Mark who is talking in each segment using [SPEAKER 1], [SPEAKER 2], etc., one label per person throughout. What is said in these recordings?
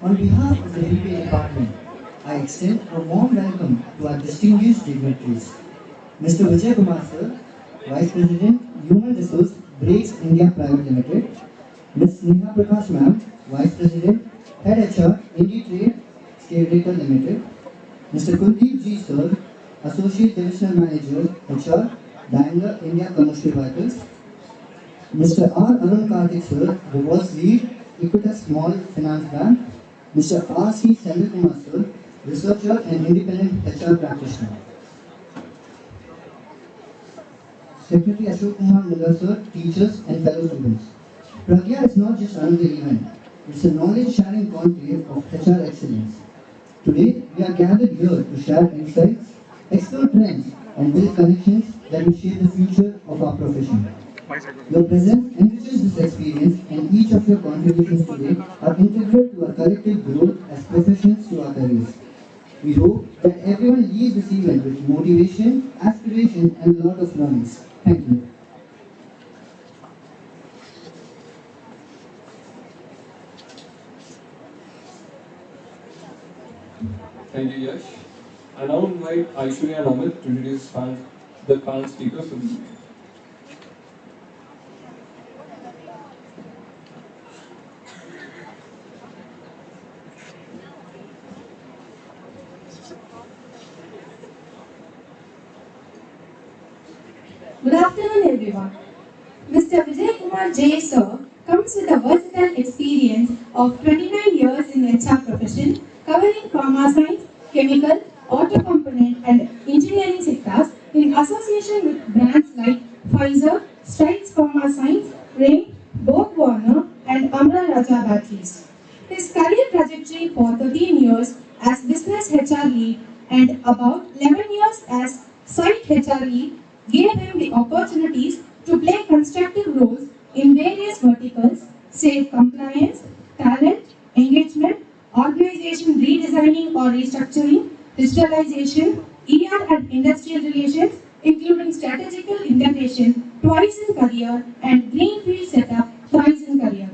[SPEAKER 1] On behalf of the BBA department, I extend a warm welcome to our distinguished dignitaries. Mr. Vijay Kumar sir, Vice President, Human Resource, Brakes India Private Limited. Ms. Neha Prakash ma'am, Vice President, Head HR, IndiTrade, Scalator Limited. Mr. Kuldeep G sir, Associate Divisional Manager, HR, Daimler India Commercial Vehicles. Mr. R. Arun Karthik sir, Reverse Lead, Equitas Small Finance Bank. Mr. R. C. Senthilkumar sir, Researcher and Independent HR Practitioner. Secretary Ashok Kumar Miller sir, teachers and fellow students. PRAAJNYAA is not just another event, it's a knowledge-sharing conclave of HR excellence. Today, we are gathered here to share insights, explore trends, and build connections that will shape the future of our profession. Your presence enriches this experience, and each of your contributions today are integral to our collective growth as professionals to our careers. We hope that everyone leaves this event with motivation, aspiration, and a lot of learnings. Thank you.
[SPEAKER 2] Thank you, Yash. I now invite Aishwarya and Amit to introduce the panel speakers for the evening.
[SPEAKER 3] Good afternoon, everyone. Mr. Vijay Kumar J. Sir comes with a versatile experience of 29 years in HR profession, covering pharma science, chemical, auto component, and engineering sectors in association with brands like Pfizer, Strides Pharma Science, Rain, Borg Warner, and Amra Raja Batteries. His career trajectory for 13 years as business HR lead and about 11 years as site HR lead gave him the opportunities to play constructive roles in various verticals, say compliance, talent, engagement, organization redesigning or restructuring, digitalization, ER and industrial relations, including strategical integration twice in career and greenfield setup thrice in career.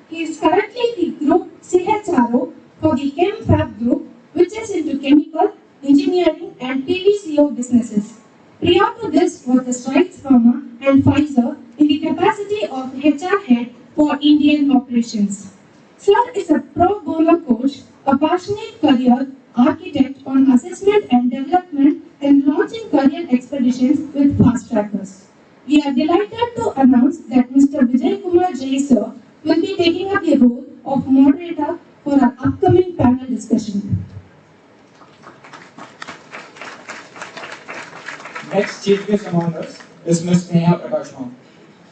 [SPEAKER 3] He is currently the group CHRO for the ChemFab group, which is into chemical, engineering and PVCO businesses. Prior to this was the Strides Pharma and Pfizer in the capacity of HR head for Indian operations. Sir is a pro bono coach, a passionate career architect on assessment and development and launching career expeditions with fast trackers. We are delighted to announce that Mr. Vijay Kumar J. Sir will be taking up the role of moderator for our upcoming panel discussion.
[SPEAKER 4] Next chief guest among us is Ms. Neha Prakash ma'am.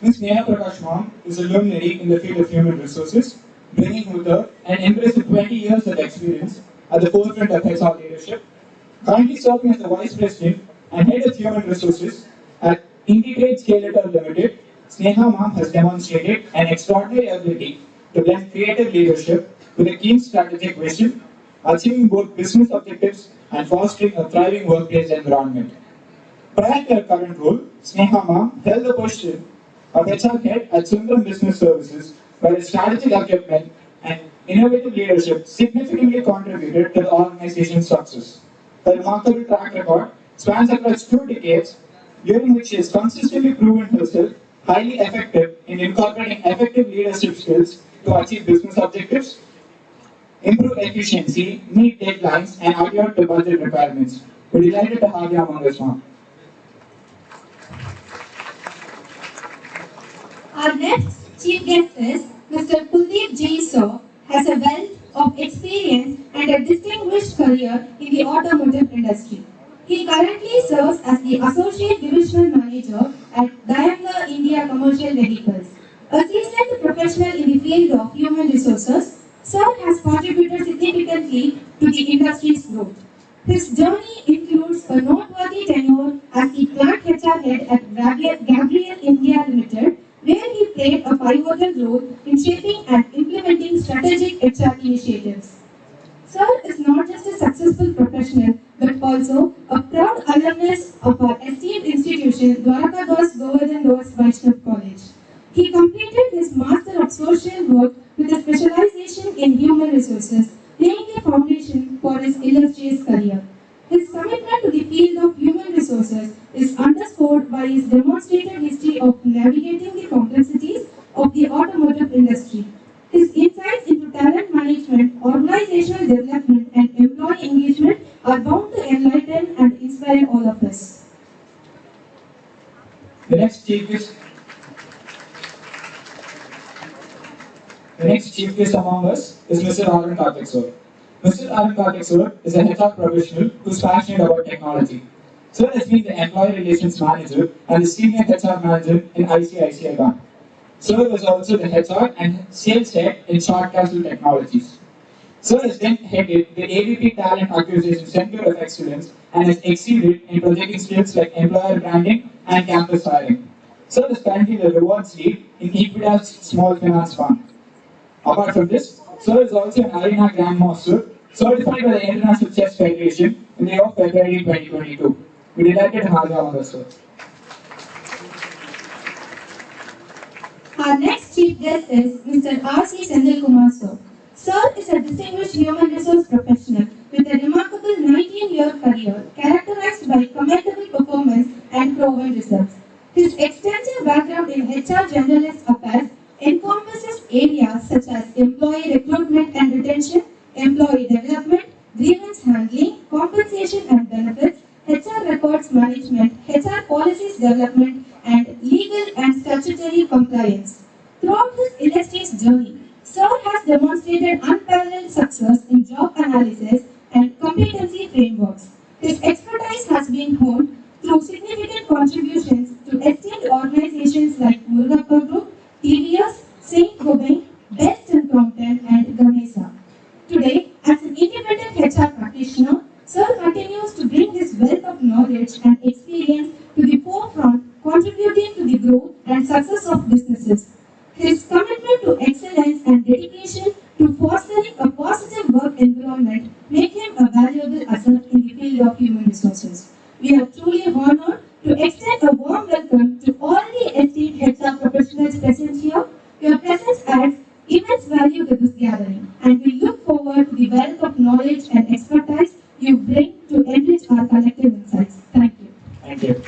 [SPEAKER 4] Ms. Neha Prakash ma'am is a luminary in the field of human resources, bringing with her an impressive 20 years of experience at the forefront of HR leadership. Currently serving as the Vice President and Head of Human Resources at IndiTrade Scalator Limited, Neha ma'am has demonstrated an extraordinary ability to blend creative leadership with a keen strategic vision, achieving both business objectives and fostering a thriving workplace environment. Prior to her current role, Sneha ma'am held the position of HR head at Sundram Business Services, where her strategic acumen and innovative leadership significantly contributed to the organization's success. Her remarkable track record spans across 2 decades, during which she has consistently proven herself highly effective in incorporating effective leadership skills to achieve business objectives, improve efficiency, meet deadlines, and adhere to budget requirements. We're delighted to have you among us, ma'am.
[SPEAKER 3] Our next chief guest is Mr. Kuldeep G. Sir, has a wealth of experience and a distinguished career in the automotive industry. He currently serves as the Associate Divisional Manager at Daimler India Commercial Vehicles. A seasoned professional in the field of human resources, Sir has contributed significantly to the industry's growth. His journey includes a noteworthy tenure as the plant HR head at Gabriel India Limited, where he played a pivotal role in shaping and implementing strategic HR initiatives. Sir is not just a successful professional, but also a proud alumnus of our esteemed institution, Dwarakadas Govardhan Das Vaishnav College. He completed his Master of Social Work with a specialization in human resources, laying the foundation for his illustrious career. His commitment to the field of human resources is underscored by his demonstrated history of navigating the complexities of the automotive industry. His insights into talent management, organizational development, and employee engagement are bound to enlighten and inspire all of us.
[SPEAKER 4] The next chief guest among us is Mr. Arun Karthik sir. Mr. Arun Karthik sir is a HR professional who is passionate about technology. Sir has been the employee relations manager and the senior HR manager in ICICI Bank. Sir was also the HR and sales head in Short Castle Technologies. Sir has then headed the AVP Talent Acquisition Center of Excellence and has exceeded in projecting skills like employer branding and campus hiring. Sir is currently the rewards lead in Equitas Small Finance Fund. Apart from this, Sir is also an Arena Grandmaster, certified by the International Chess Federation in the year of February 2022. We delighted to have you on the sir.
[SPEAKER 3] Our next chief guest is Mr. R.C. Senthilkumar sir. Sir is a distinguished human resource professional with a remarkable 19-year career characterized by commendable performance and proven results. His extensive background in HR generalist affairs encompasses areas such as employee recruitment and retention, employee development, grievance handling, compensation and benefits, HR records management, HR policies development, and legal and statutory compliance. Throughout his illustrious journey, Sir has demonstrated unparalleled success in job analysis and competency frameworks. His expertise has been honed through significant contributions to esteemed organizations like Murugappa Group, TVS, Saint Gobain, Best and Crompton, and Gamesa. Today, as an independent HR practitioner, Sir continues to bring his wealth of knowledge and experience to the forefront, contributing to the growth and success of businesses. His commitment to excellence and dedication to fostering a positive work environment make him a valuable asset in the field of human resources. We are truly honored to extend a warm welcome to all the esteemed HR professionals present here. Your presence adds immense value to this gathering, and we look forward to the wealth of knowledge and expertise you bring to enrich our collective insights. Thank you.
[SPEAKER 4] Thank you.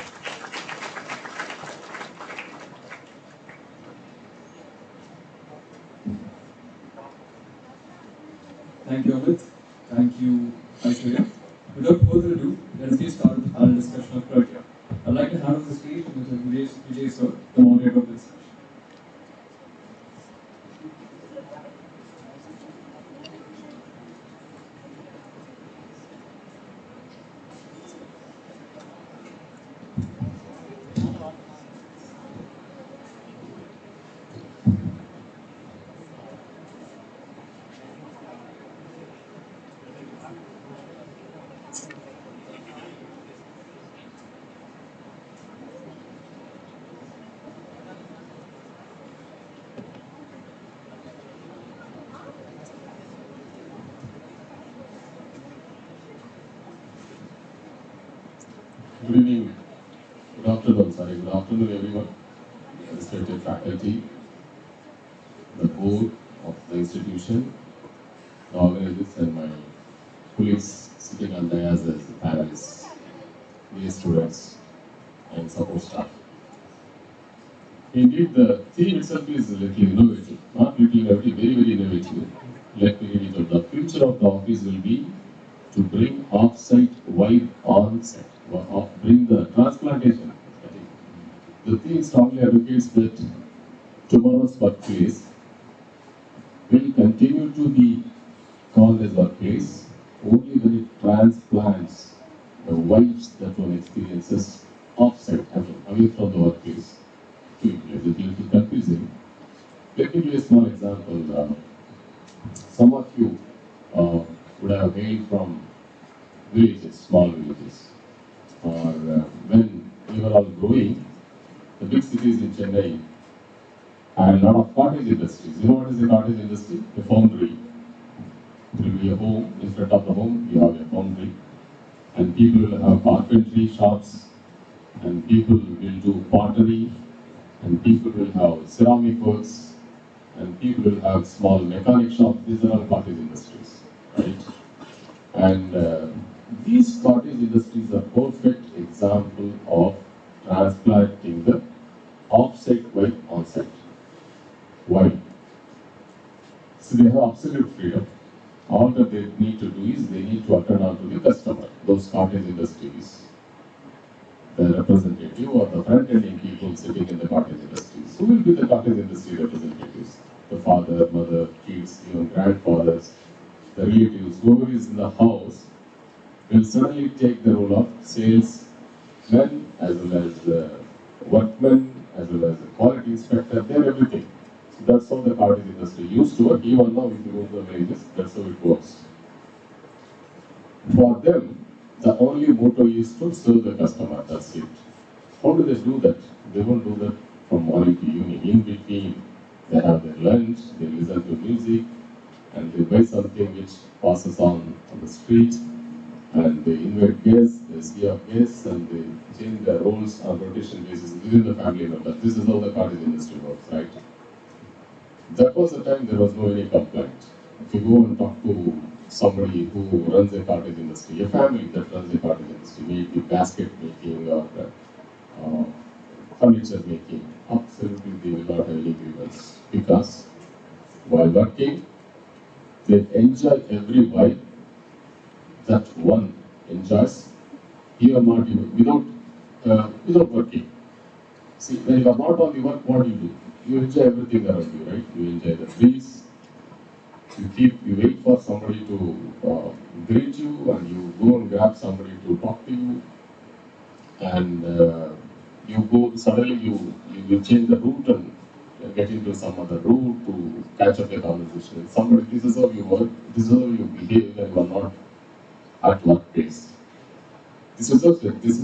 [SPEAKER 2] Thank you, Amit. Thank you, Aishwarya. Without further ado, let us get started with our discussion of PRAAJNYAA. I'd like to hand over the stage to Mr. Vijay sir, the moderator of this session.
[SPEAKER 5] Good evening, good afternoon everyone, respected faculty, the board of the institution, the organizers and my colleagues sitting on dais as the panelists, dear students and support staff. Indeed, the theme itself is a little innovative, not little innovative, very, very innovative. Let me read it out. The future of the office will be to bring off-site while on-site. Bring the transplantation. I think the theme strongly advocates that tomorrow's workplace will continue to be called as workplace only when it transplants the vibes that one experiences off-site, away from the workplace to place. It's a little confusing. Let me give a small example. Some of you would have hailed from villages, small villages. Or when we were all growing, the big cities in Chennai had a lot of cottage industries. You know what is a cottage industry? A foundry. There will be a home, in front of the home you have a foundry. And people will have carpentry shops, and people will do pottery, and people will have ceramic works, and people will have small mechanic shops. These are all cottage industries, right? And these cottage industries are perfect example of transplanting the off-site while on-site. Why? So they have absolute freedom. All that they need to do is they need to attend on to the customer. Those cottage industries, the representative or the front-ending people sitting in the cottage industries. Who will be the cottage industry representatives? The father, mother, kids, even grandfathers, the relatives, whoever is in the house will suddenly take the role of salesmen as well as workmen, as well as the quality inspector. They're everything. So that's how the cottage industry used to work. Even now, if you go to the villages, that's how it works. For them, the only motto is to serve the customer. That's it. How do they do that? They won't do that from morning to evening. In between, they have their lunch, they listen to music, and they buy something which passes on the street, and they invite guests, they see up guests, and they change their roles on rotation basis within the family members. This is how the cottage industry works, right? That was the time there was no any complaint. If you go and talk to somebody who runs a cottage industry, a family that runs a cottage industry, maybe basket making or furniture making, absolutely they will not have any grievance, because while working, they enjoy every while that one enjoys, you are not even without working. See, when you are not on the work, what do? You enjoy everything around you, right? You enjoy the trees. You wait for somebody to greet you, and you go and grab somebody to talk to you, and you go suddenly you will change the route and get into some other route to catch up a conversation with somebody. This is how you work. This is how you behave when you are not at workplace. This is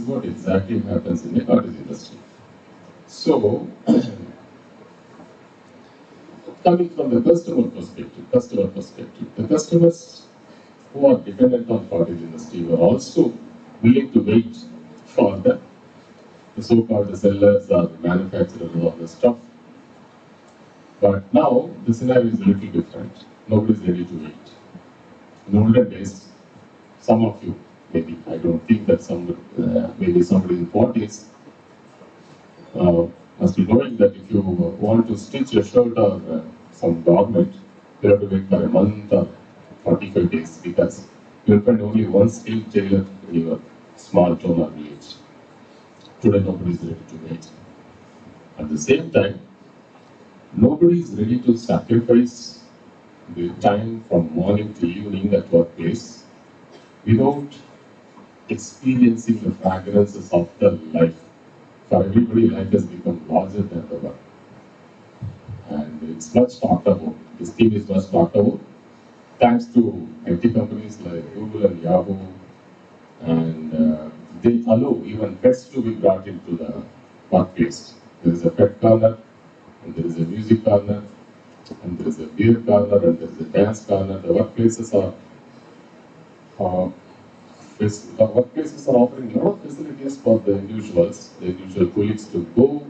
[SPEAKER 5] what exactly happens in the cottage industry. So, coming from the customer perspective, the customers who are dependent on cottage industry were also willing to wait for the so-called sellers or manufacturers of the stuff. But now the scenario is a little different. Nobody is ready to wait. In olden days, some of you, maybe I don't think that maybe somebody in 40s must be knowing that if you want to stitch a shirt or some garment, you have to wait for a month or 45 days, because you'll find only one skilled tailor in your small town or village. Today nobody is ready to wait. At the same time, nobody is ready to sacrifice the time from morning to evening at workplace without experiencing the fragrances of the life. For everybody, life has become larger than ever. And it's much talked about. This theme is much talked about. Thanks to IT companies like Google and Yahoo, and they allow even pets to be brought into the workplace. There is a pet corner, and there is a music corner, and there is a beer corner, and there is a dance corner. The workplaces are offering a lot of facilities for the individual colleagues to go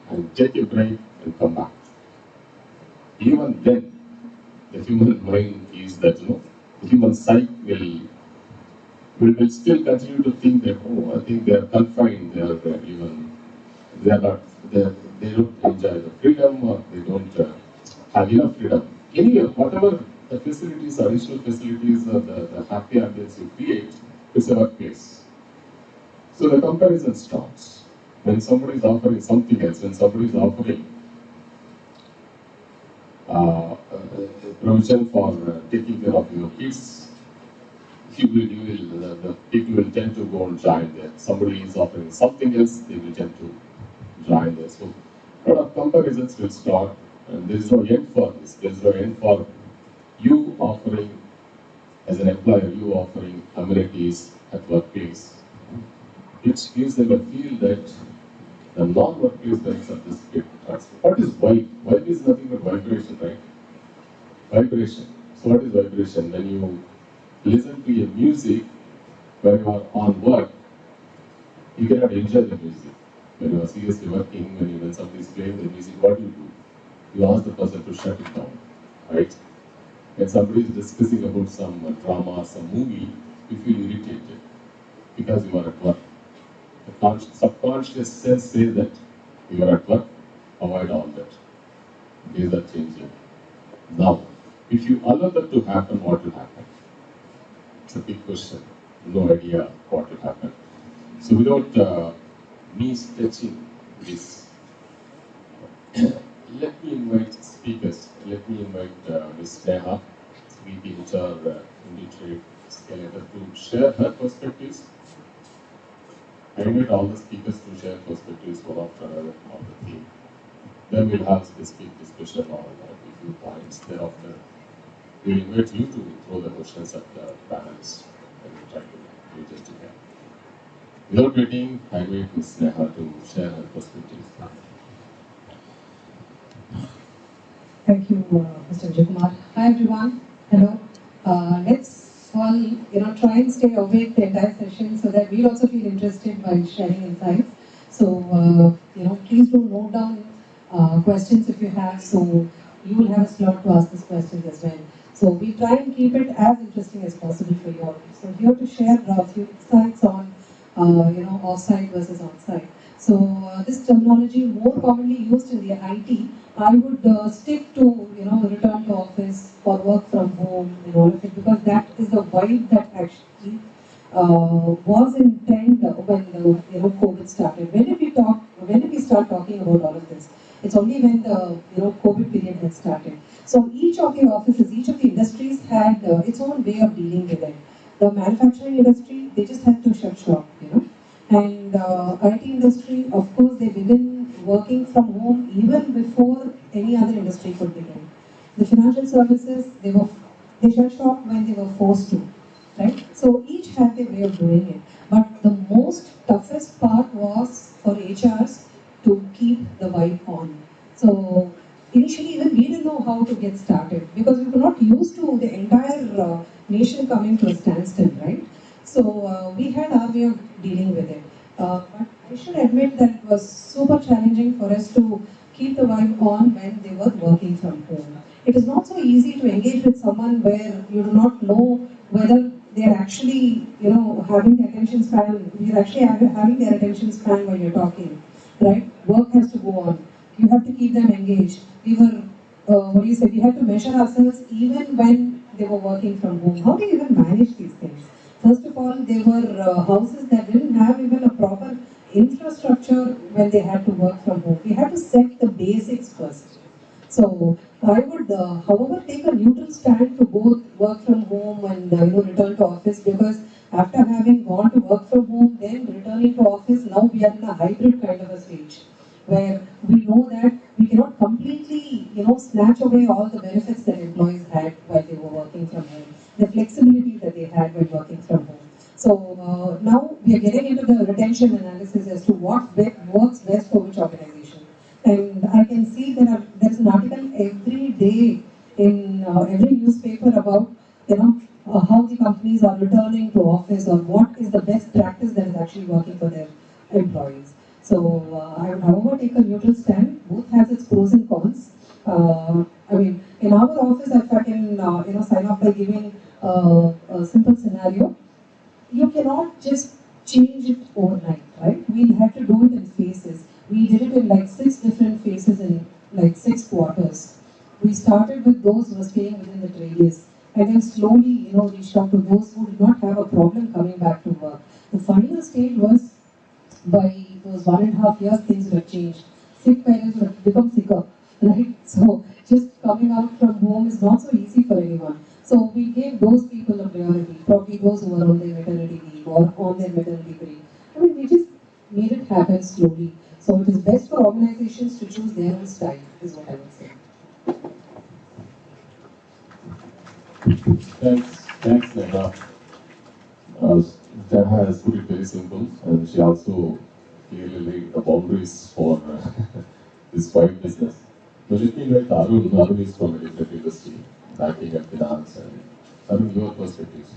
[SPEAKER 5] and take a break and come back. Even then, the human mind is that, the human psyche will still continue to think that, I think they are confined, they don't enjoy the freedom, or they don't have enough freedom. Anyway, whatever the facilities, additional facilities, or the happy ambience you create, it's a workplace. So the comparison starts. When somebody is offering something else, when somebody is offering provision for taking care of your kids, the people will tend to go and join there. Somebody is offering something else, they will tend to join there. So a lot of comparisons will start, and there is no end for this. There is no end for you offering, as an employer, you offering amenities at workplace, which gives them a feel that the non-workplace benefits are this big. What is vibe? Vibe is nothing but vibration, right? Vibration. So what is vibration? When you listen to a music when you are on work, you cannot enjoy the music. When you are seriously working, when somebody is playing the music, what do? You ask the person to shut it down, right? When somebody is discussing about some drama or some movie, you feel irritated because you are at work. The subconscious cells say that you are at work, avoid all that. Days are changing. Now, if you allow that to happen, what will happen? It's a big question. No idea what will happen. So without me sketching this, let me invite speakers. Let me invite Ms. Neha, VP HR Industry Escalator, to share her perspectives. I invite all the speakers to share perspectives one after another on the theme. Then we'll have specific discussion on a few points. Thereafter, we invite you to throw the questions at the panelists and we'll try to do just again. Without waiting, I invite Ms. Neha to share her perspectives.
[SPEAKER 6] Thank you, Mr. Vijay Kumar. Hi, everyone. Hello. Let's all, try and stay awake the entire session so that we'll also feel interested while sharing insights. So, please do note down questions if you have. So you will have a slot to ask these questions as well. So we try and keep it as interesting as possible for you all. So here to share a few insights on, off-site versus on-site. So this terminology more commonly used in the IT. I would stick to, return to office or work from home and all of it, because that is the vibe that actually was in trend when the COVID started. When did we start talking about all of this? It's only when the COVID period had started. So each of the offices, each of the industries had its own way of dealing with it. The manufacturing industry, they just had to shut shop, And IT industry, of course, they began working from home even before any other industry could begin. The financial services, they shut shop when they were forced to, right? So each had their way of doing it. But the most toughest part was for HRs to keep the vibe on. So initially, even we didn't know how to get started because we were not used to the entire nation coming to a standstill, right? So we had our way of dealing with it. But I should admit that it was super challenging for us to keep the vibe on when they were working from home. It is not so easy to engage with someone where you do not know whether they are actually, having the attention span, you're actually having their attention span while you're talking, right? Work has to go on. You have to keep them engaged. We were, we had to measure ourselves even when they were working from home. How do you even manage these things? First of all, there were houses that didn't have even a proper infrastructure when they had to work from home. We had to set the basics first. So I would, however, take a neutral stand to both work from home and return to office, because after having gone to work from home, then returning to office, now we are in a hybrid kind of a stage, where we know that we cannot completely, snatch away all the benefits that employees had while they were working from home, the flexibility that they had while working from home. So now we are getting into the retention analysis as to what works best for which organization. And I can see there's an article every day in every newspaper about how the companies are returning to office, or what is the best practice that is actually working for their employees. So I would, however, take a neutral stand. Both has its pros and cons. In our office, if I can sign off by giving a simple scenario, you cannot just change it overnight, right? We had to do it in phases. We did it in like 6 different phases in like 6 quarters. We started with those who were staying within the radius, and then slowly, reached out to those who did not have a problem coming back to work. The final stage was, by those 1.5 years, things would have changed. Sick parents would have become sicker, right? So just coming out from home is not so easy for anyone. So we gave those people a priority, probably those who were on their maternity leave or on their maternity break. We just made it happen slowly. So it is best for organizations to choose their own style, is what I would say.
[SPEAKER 5] Thanks, Neha. Neha has put it very simple, and she also clearly laid the boundaries for this wide business. So let me invite Arun. Arun is from a different industry, banking and finance, and Arun, your perspectives.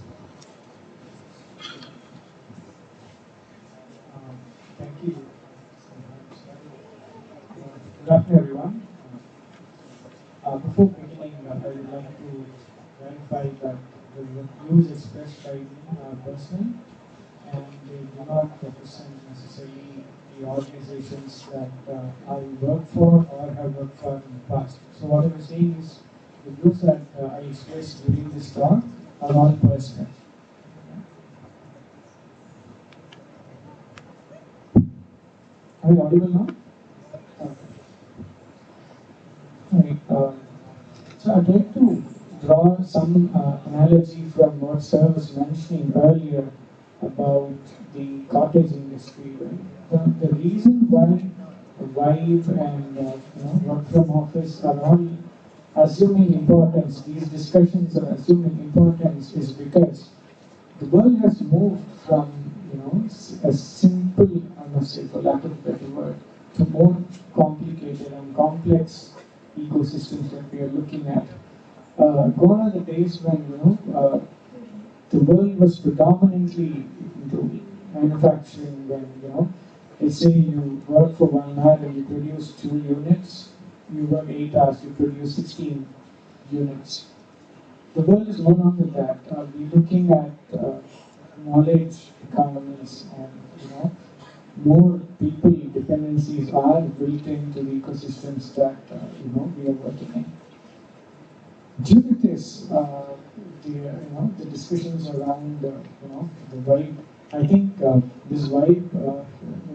[SPEAKER 4] Thank you.
[SPEAKER 7] the views expressed by me are personal, and they do not represent necessarily the organizations that I work for or have worked for in the past. So what I'm saying is the views that I expressed during this talk are all personal. Are you audible now? Okay. Right. So I'd like to draw some analogy from what Sir was mentioning earlier about the cottage industry. Right? The reason why Vibe and work from office are all assuming importance, these discussions are assuming importance, is because the world has moved from a simple, I must say for lack of a better word, to more complicated and complex ecosystems that we are looking at. Gone are the days when the world was predominantly into manufacturing. When let's say you work for 1 hour and you produce 2 units, you work 8 hours, you produce 16 units. The world is no longer that. We're looking at knowledge economies, and more people dependencies are built into the ecosystems that we are working in. Due to this, the discussions around the vibe, I think this vibe,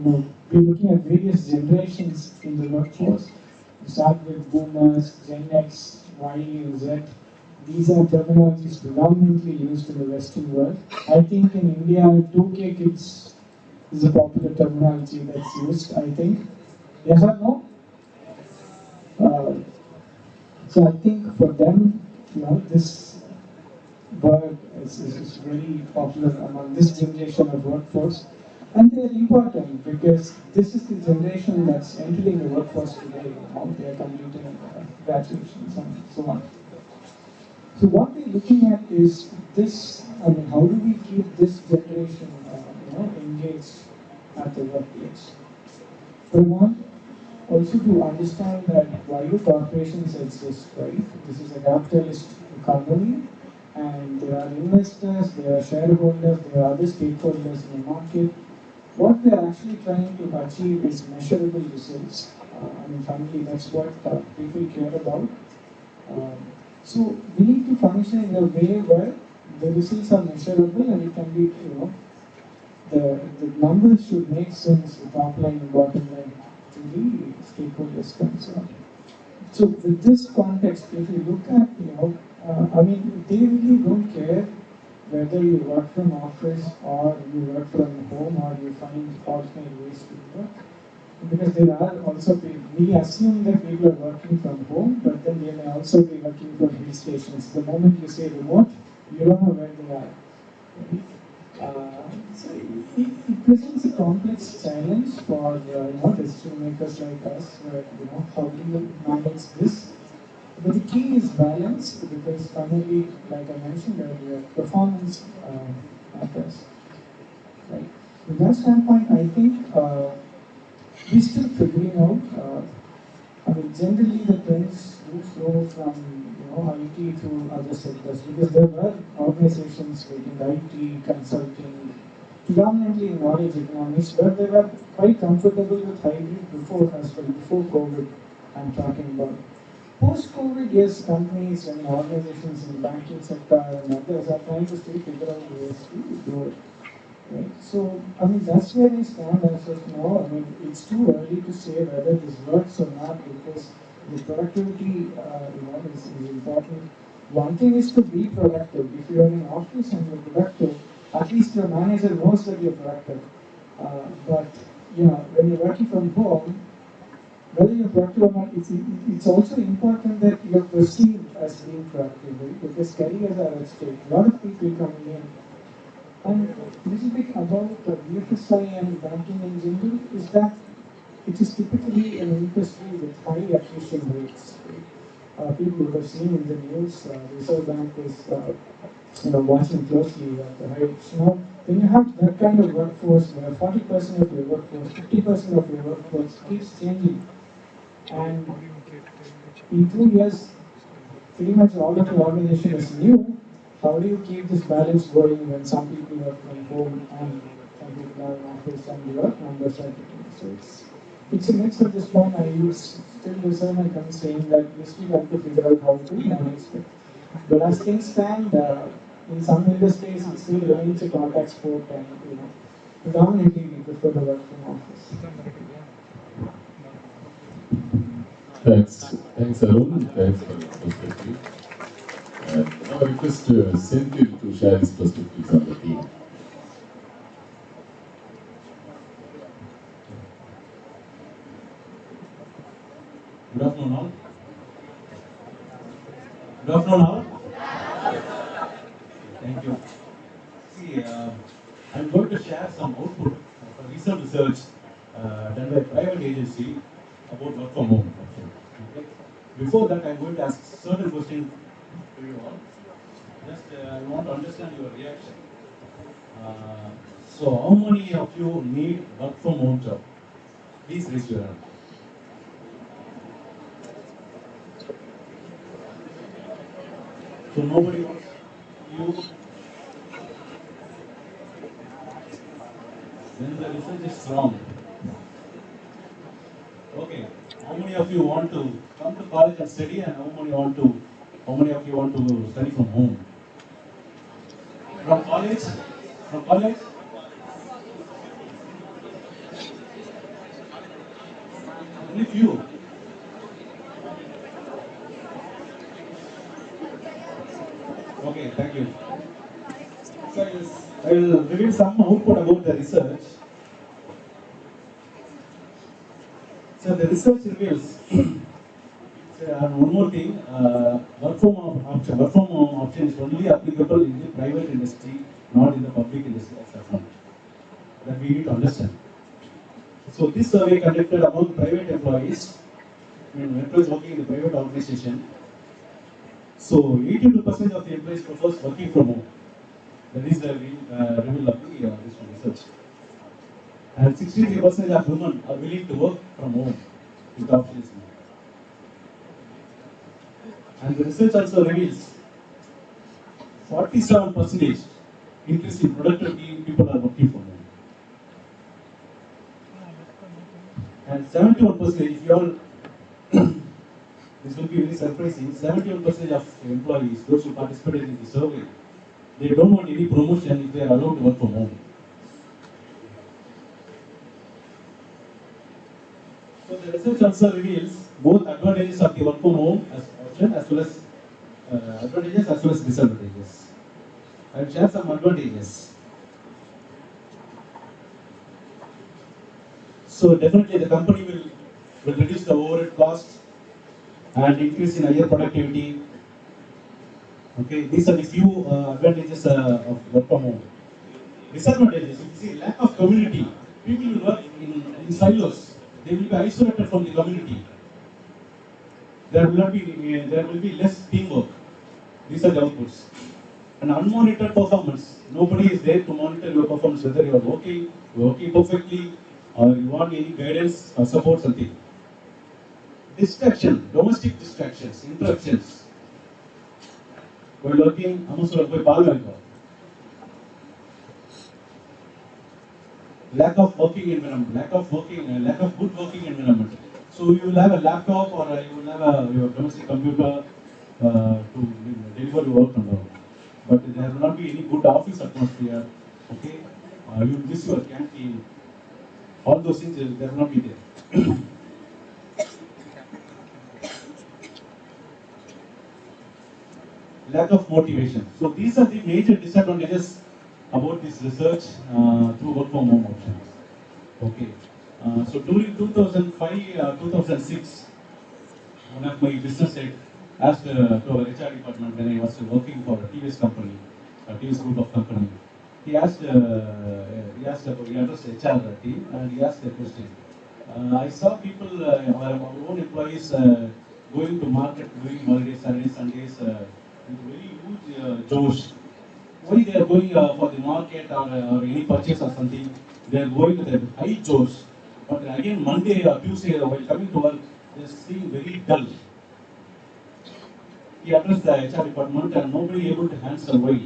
[SPEAKER 7] we're looking at various generations in the workforce. We start with boomers, Gen X, Y, and Z. These are terminologies predominantly used in the Western world. I think in India, 2K kids is a popular terminology that's used, I think. Yes or no? So I think for them, this word is very popular among this generation of workforce. And they're important because this is the generation that's entering the workforce today. They're completing graduations and so on. So what we're looking at is this, how do we keep this generation engaged at the workplace? We want also to understand that why do corporations exist, right? This is a capitalist economy, and there are investors, there are shareholders, there are other stakeholders in the market. What we are actually trying to achieve is measurable results. Finally, that's what people care about. So we need to function in a way where the results are measurable and it can be, the numbers should make sense, the top line and bottom line to the stakeholders concerned. So with this context, if you look at, they really don't care whether you work from office or you work from home or you find alternate ways to work. Because there are also people, we assume that people are working from home, but then they may also be working from hill stations. The moment you say remote, you don't know where they are. So it presents a complex challenge for decision makers like us, how do you manage this? But the key is balance, because finally, like I mentioned earlier, performance matters. Right? From that standpoint, I think we're still figuring out. Generally the trends do flow from IT to other sectors, because there were organizations like in IT, consulting, predominantly in knowledge economics, where they were quite comfortable with hybrid before as well, before COVID. I'm talking about. Post-COVID, yes, companies and organizations in the banking sector and others are trying to still figure out ways to do it. Right. So, that's where we stand as of now. It's too early to say whether this works or not, because the productivity, is important. One thing is to be productive. If you're in office and you're productive, at least your manager knows that you're productive. But when you're working from home, whether you're productive or not, it's also important that you're perceived as being productive, right? Because careers are at stake. A lot of people coming in. And a little bit about BFSI and banking in general is that it is typically an industry with high attrition rates. Right? People would have seen in the news, the Reserve Bank is watching closely at the rates. Now, when you have that kind of workforce, where 40% of your workforce, 50% of your workforce keeps changing, and in 2 years, pretty much all of the organization is new, how do you keep this balance going when some people work from home and some people are in office and your numbers are different? So it's a mix at this point. I use still reserve my comment saying that we still have to figure out how to manage it. But as things stand, in some industries it still remains a contact sport, and predominantly we prefer to work from office.
[SPEAKER 5] Thanks Arun, thanks for your perspective. And now I request Senthil to share his perspectives on the theme.
[SPEAKER 8] Good afternoon all. Good afternoon all. Thank you. See, I'm going to share some output of a recent research done by a private agency about work from home. Okay. Before that, I'm going to ask certain questions to you all. Just I want to understand your reaction. So, how many of you need work from home job? Please raise your hand. So nobody wants you. Then the research is wrong. Okay. How many of you want to come to college and study, and how many of you want to study from home? From college? From college? Only few. Okay, thank you. So I will reveal some output about the research. So the research reveals one more thing, work from home option is only applicable in the private industry, not in the public industry as of now. That we need to understand. So this survey conducted among private employees, employees working in the private organization. So 82% of the employees propose working from home. That is the reveal of the this research. And 63% of women are willing to work from home with options. And the research also reveals 47% increase in productivity, people are working from home. And 71%, if you all, this will be very surprising, 71% of employees, those who participated in the survey, they don't want any promotion if they are allowed to work from home. So the research also reveals both advantages of the work from home option as well as advantages as well as disadvantages. I will share some advantages. So definitely the company will reduce the overhead cost and increase in higher productivity. Okay, these are the few advantages of work from home. Disadvantages, you see lack of community. People will work in silos. They will be isolated from the community. There will be less teamwork. These are the outputs. And unmonitored performance. Nobody is there to monitor your performance, whether you are working perfectly, or you want any guidance or support something. Distraction, domestic distractions, interruptions. While working, lack of working environment, lack of good working environment. So you will have a laptop or you will have your domestic computer to deliver your work and all. But there will not be any good office atmosphere. Okay, you will miss your canteen. All those things there will not be there. Lack of motivation. So these are the major disadvantages about this research through work from home options. Okay. So during 2005, 2006, one of my business head asked to our HR department when I was working for a TVS company, a TVS group of company. He addressed HR team and he asked a question. I saw people, our own employees, going to market during holidays, Saturdays, Sundays, with very huge josh. Why they are going for the market or any purchase or something? They are going with a high josh. But again, Monday or Tuesday, while coming to work, they are seeing very dull. he addressed the HR department and nobody able to answer why.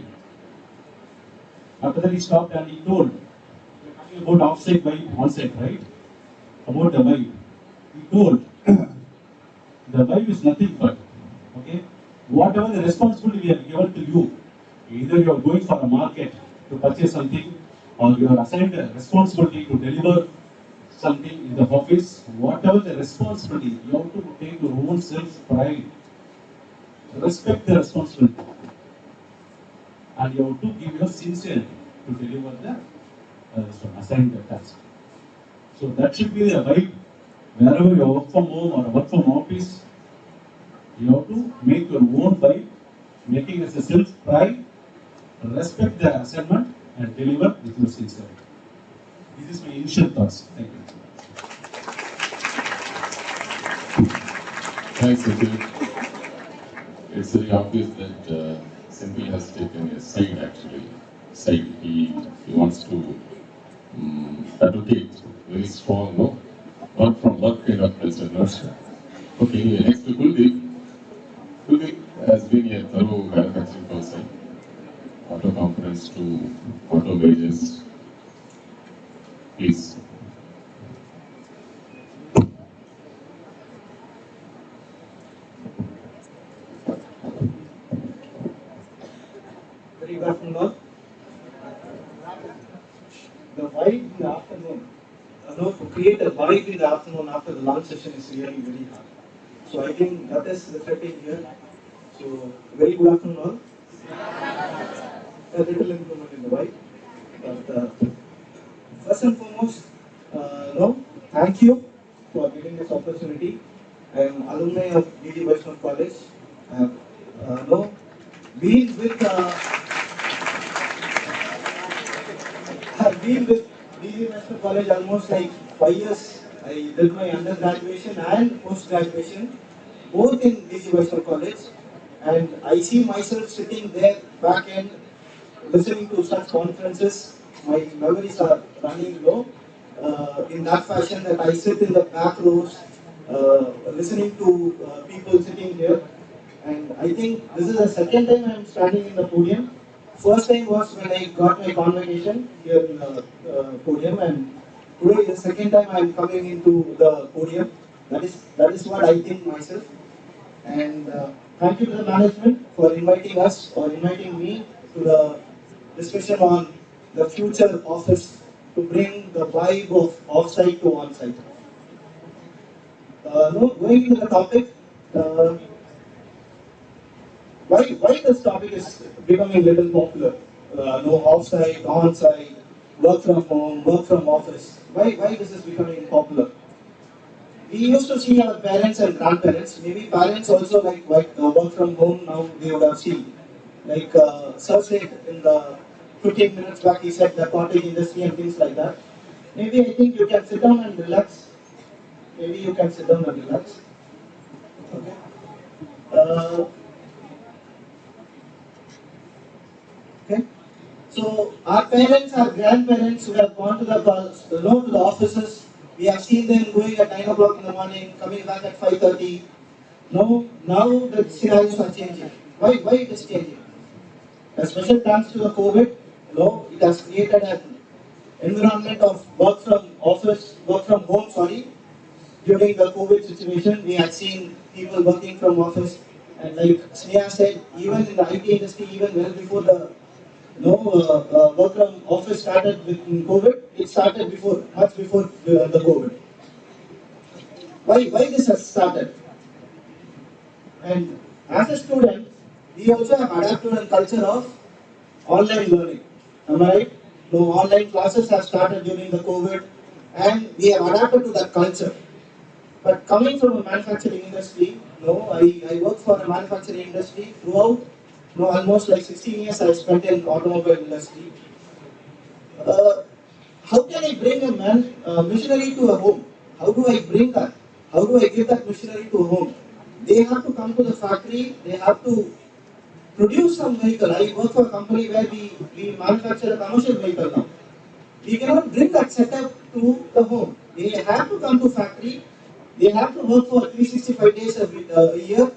[SPEAKER 8] After that he stopped and he told, we're talking about offsite vibe, onsite, right? About the vibe. He told, the vibe is nothing but, okay, whatever the responsibility we have given to you, either you are going for a market to purchase something, or you are assigned a responsibility to deliver something in the office, whatever the responsibility, you have to take your own self-pride. Respect the responsibility. And you have to give your sincerity to deliver the assigned task. So that should be the vibe. Wherever you work from home or work from office, you have to make your own vibe, making as a self-pride, respect the assignment and deliver with your sincerity. This is my initial thoughts. Thank you.
[SPEAKER 5] Thanks, Nikhil. It's very obvious that Simple has taken a side actually. He wants to advocate very strong, no? Work from work kind of culture, no? Okay, anyway, next to Kuldeep. Kuldeep has been a thorough manufacturing person. Auto components to auto majors. Please.
[SPEAKER 9] Very good afternoon. The vibe in the afternoon, to create a vibe in the afternoon after the lunch session is really very hard. So I think that is reflecting here. So very good afternoon all. A little improvement in the vibe. But first and foremost, thank you for giving this opportunity. I am alumni of DGVC College. I have been with I've been with DGVC College almost like 5 years. I did my undergraduation and post-graduation both in DGVC College, and I see myself sitting there back end listening to such conferences. My memories are running low in that fashion that I sit in the back rows listening to people sitting here. And I think this is the second time I am standing in the podium. First time was when I got my convocation here in the podium, and today is the second time I am coming into the podium. That is what I think myself. And thank you to the management for inviting us or inviting me to the discussion on the future office to bring the vibe of off-site to on-site. Going into the topic. Why this topic is becoming a little popular? Off-site, on-site, work from home, work from office. Why this is becoming popular? We used to see our parents and grandparents. Maybe parents also like work from home. Now they would have seen. Like Sir said in the 15 minutes back, he said the cottage industry and things like that. Maybe I think you can sit down and relax. Maybe you can sit down and relax. Okay. Okay. So our parents, our grandparents would have gone to the offices. We have seen them going at 9 o'clock in the morning, coming back at 5:30. Now the scenarios are changing. Why it is changing? A special thanks to the COVID, it has created an environment of work from home, during the COVID situation. We had seen people working from office, and like Sneha said, even in the IT industry, even well before the work from office started with COVID, it started much before the COVID. Why this has started? And as a student, we also have adapted a culture of online learning. Am I right? Online classes have started during the COVID, and we have adapted to that culture. But coming from a manufacturing industry, I work for a manufacturing industry throughout. Almost like 16 years I spent in automobile industry. How can I bring a machinery to a home? How do I bring that? How do I give that machinery to a home? They have to come to the factory. They have to produce some vehicle. I work for a company where we manufacture a commercial vehicle now. We cannot bring that setup to the home. They have to come to factory. They have to work for 365 days a year.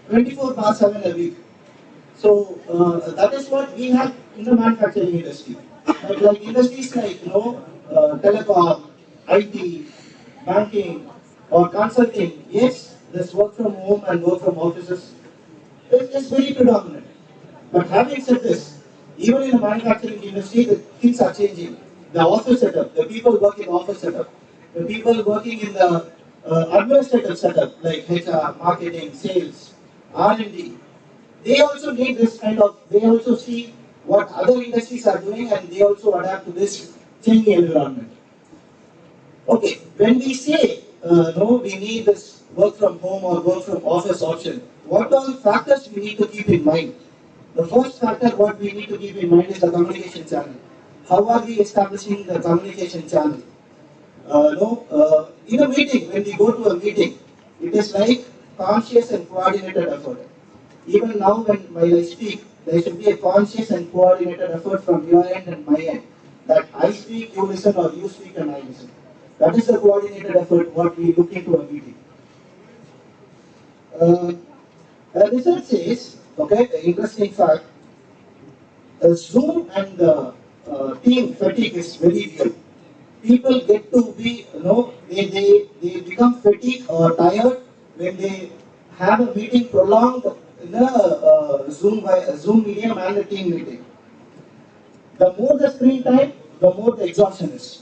[SPEAKER 9] 24/7 a week. So that is what we have in the manufacturing industry. But like industries like telecom, IT, banking, or consulting, yes, this work from home and work from offices is very predominant. But having said this, even in the manufacturing industry, the things are changing. The office setup, the people working in the office setup, the people working in the administrative setup like HR, marketing, sales, R&D, they also need this kind of, they also see what other industries are doing and they also adapt to this changing environment. Okay, when we say, no, we need this work from home or work from office option, what all factors we need to keep in mind? The first factor what we need to keep in mind is the communication channel. How are we establishing the communication channel? In a meeting, when we go to a meeting, it is like conscious and coordinated effort. Even now, while I speak, there should be a conscious and coordinated effort from your end and my end. That I speak, you listen, or you speak and I listen. That is the coordinated effort what we look into a meeting. The research says, okay, interesting fact, Zoom and team fatigue is very real. People get to be, they become fatigued or tired when they have a meeting prolonged in a Zoom medium and a team meeting. The more the screen time, the more the exhaustion is.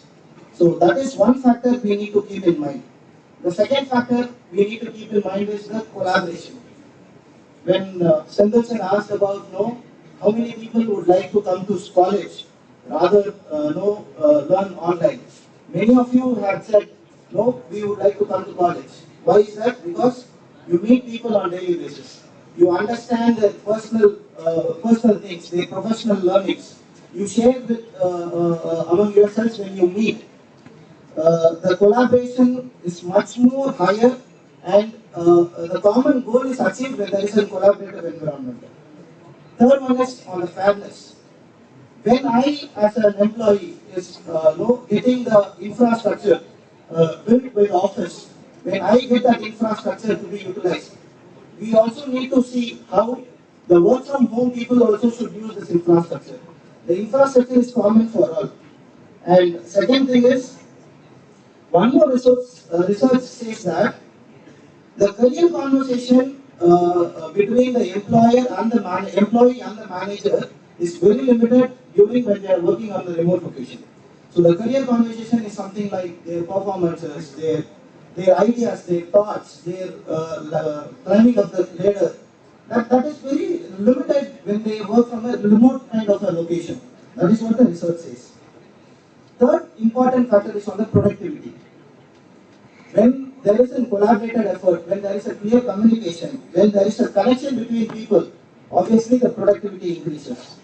[SPEAKER 9] So that is one factor we need to keep in mind. The second factor we need to keep in mind is the collaboration. When Sandalson asked about how many people would like to come to college rather learn online, many of you have said no, we would like to come to college. Why is that? Because you meet people on daily basis. You understand their personal things, their professional learnings. You share with among yourselves when you meet. The collaboration is much more higher and the common goal is achieved when there is a collaborative environment. Third one is on the fairness. When I, as an employee, is getting the infrastructure built by the office, when I get that infrastructure to be utilized, we also need to see how the work from home people also should use this infrastructure. The infrastructure is common for all. And second thing is, one more research says that the career conversation between the employer and the employee and the manager is very limited during when they are working on the remote location. So the career conversation is something like their performances, their ideas, their thoughts, their climbing of the ladder. That is very limited when they work from a remote kind of a location. That is what the research says. Third important factor is on the productivity. When there is a collaborated effort, when there is a clear communication, when there is a connection between people, obviously the productivity increases.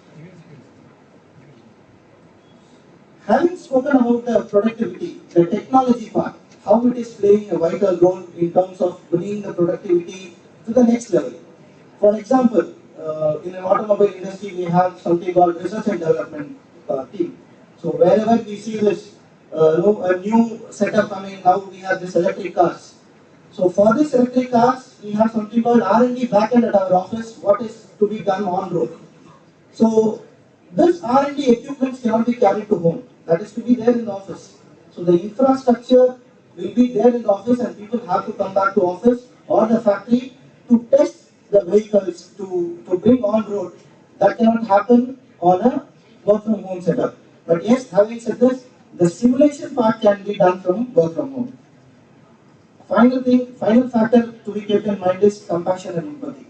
[SPEAKER 9] Having spoken about the productivity, the technology part, how it is playing a vital role in terms of bringing the productivity to the next level. For example, in an automobile industry, we have something called research and development team. So wherever we see this, a new setup coming, now we have this electric cars. So for this electric cars, we have something called R&D backend at our office, what is to be done on road. So this R&D equipment cannot be carried to home. That is to be there in the office. So the infrastructure will be there in the office and people have to come back to office or the factory to test the vehicles to bring on road. That cannot happen on a work from home setup. But yes, having said this, the simulation part can be done from work from home. Final factor to be kept in mind is compassion and empathy.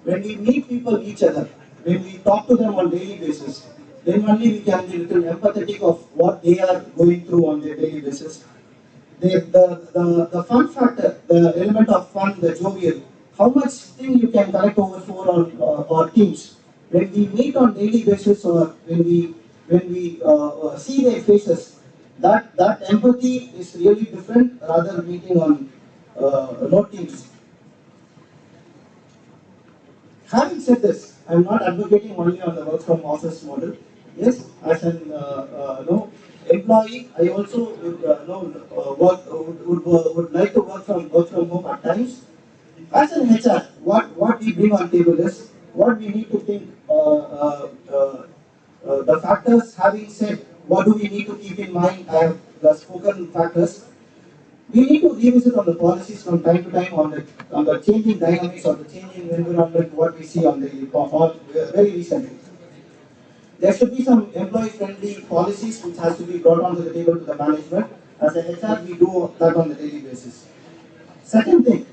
[SPEAKER 9] When we meet people, each other, when we talk to them on daily basis, then only we can be little empathetic of what they are going through on their daily basis. The fun factor, the element of fun, the jovial, how much thing you can collect over phone or teams. When we meet on daily basis or when we see their faces, that empathy is really different rather than meeting on no teams. Having said this, I am not advocating only on the work from office model. Yes, as an employee, I also would like to work from home at times. As an HR, what we bring on table is what we need to think. The factors having said, what do we need to keep in mind? I have the spoken factors. We need to revisit on the policies from time to time on the changing dynamics or the changing environment what we see on the very recently. There should be some employee-friendly policies which has to be brought onto the table to the management. As a HR, we do that on a daily basis. Second thing,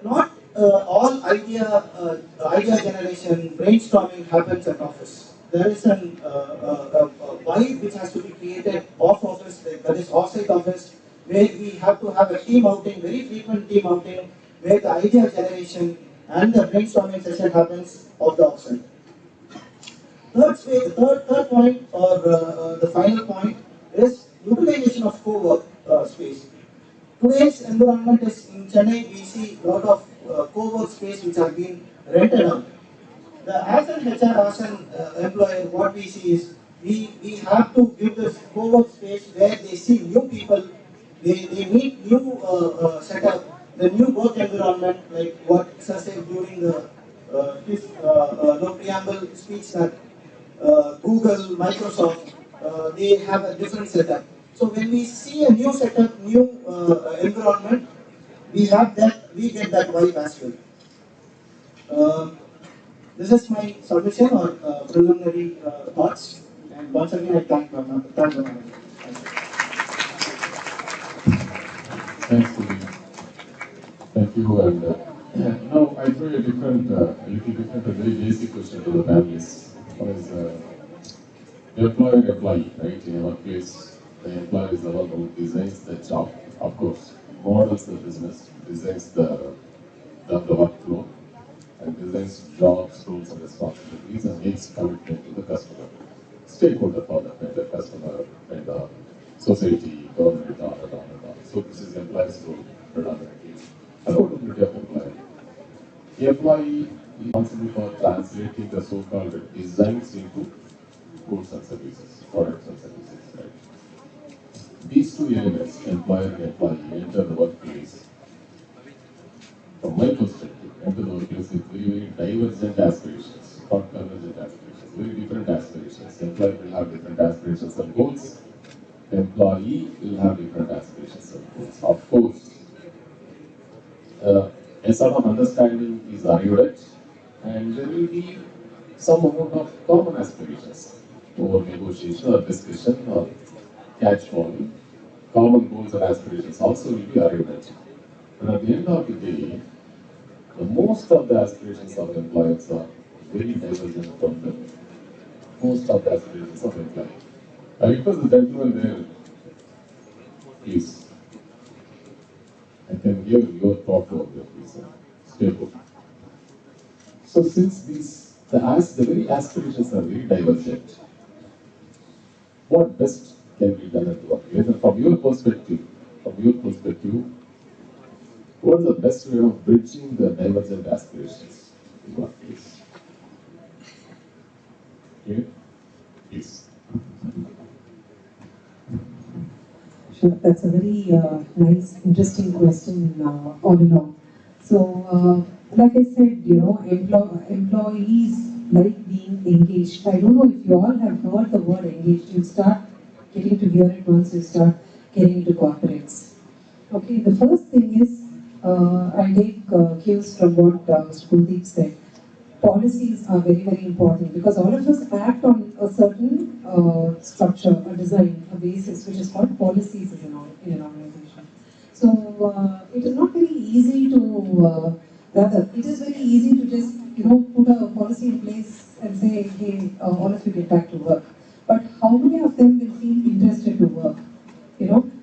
[SPEAKER 9] not all idea generation, brainstorming happens at office. There is a vibe which has to be created off office, that is off-site office, where we have to have a team outing, very frequent team outing, where the idea generation and the brainstorming session happens off the offsite. Third point, or the final point, is utilization of co-work space. Today's environment is in Chennai, we see a lot of co-work space which are being rented out. As an HR, as an employer, what we see is we have to give this co-work space where they see new people, they meet new setup, the new work environment, like what Sir said during his no preamble speech that Google, Microsoft, they have a different setup. So when we see a new setup, new environment, we get that vibe as well. This is my submission or preliminary thoughts. And once again, I thank the manager.
[SPEAKER 5] Thanks, Puneet. Thank you. And now I throw a little different, a very basic question to the panelists. One is employer-employee, right? In a workplace, the employer is the one who designs the job, of course, models the business, designs the workflow, and designs jobs, roles, and responsibilities, and makes commitment to the customer. Stakeholder for that matter, customer, and society, government, and all. So this is employee's role predominantly. Accountability of employee. The employee is responsible for translating the so-called designs into goods and services, products and services. Right? These two elements, employer and employee, enter the workplace. From my perspective, enter the workplace with very, very divergent aspirations, not convergent aspirations, very different aspirations. Employer will have different aspirations and goals. Employee will have different aspirations and goals. Of course, a sort of understanding is arrived at, and there will be some amount of common aspirations over negotiation or discussion or catch-falling. Common goals and aspirations also will be arrived at. But at the end of the day, the most of the aspirations of employers are very divergent from the most of the aspirations of employees. I request the gentleman there, please. I can hear your thought over there, please. Stay put. So since the very aspirations are very divergent, what best can be done at work? From your perspective, what is the best way of bridging the divergent aspirations in workplace? Okay, please.
[SPEAKER 6] Sure, that's a very nice, interesting question all along. So, like I said, employees like being engaged. I don't know if you all have heard the word engaged. You start getting to hear it once you start getting into corporates. Okay, the first thing is, I take cues from what Mr. Kuldeep said. Policies are very, very important because all of us act on a certain structure, a design, a basis, which is called policies in an organization. So it is not very easy to, it is very easy to just, put a policy in place and say, hey, all of you get back to work. But how many of them will feel interested to work?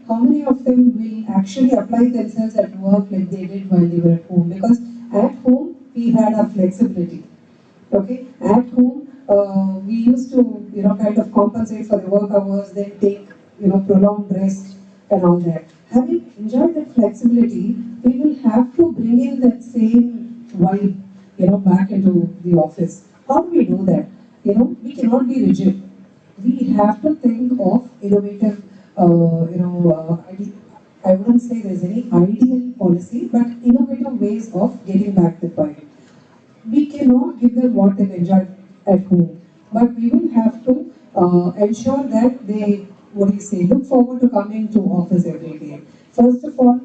[SPEAKER 6] How many of them will actually apply themselves at work like they did while they were at home? Because at home, we had our flexibility. Okay, at home, we used to, kind of compensate for the work hours, then take, prolonged rest and all that. Having enjoyed that flexibility, we will have to bring in that same vibe, back into the office. How do we do that? We cannot be rigid. We have to think of innovative, I wouldn't say there's any ideal policy, but innovative ways of getting back the pride. We cannot give them what they've enjoyed at home, but we will have to ensure that they, what do you say, look forward to coming to office every day. First of all,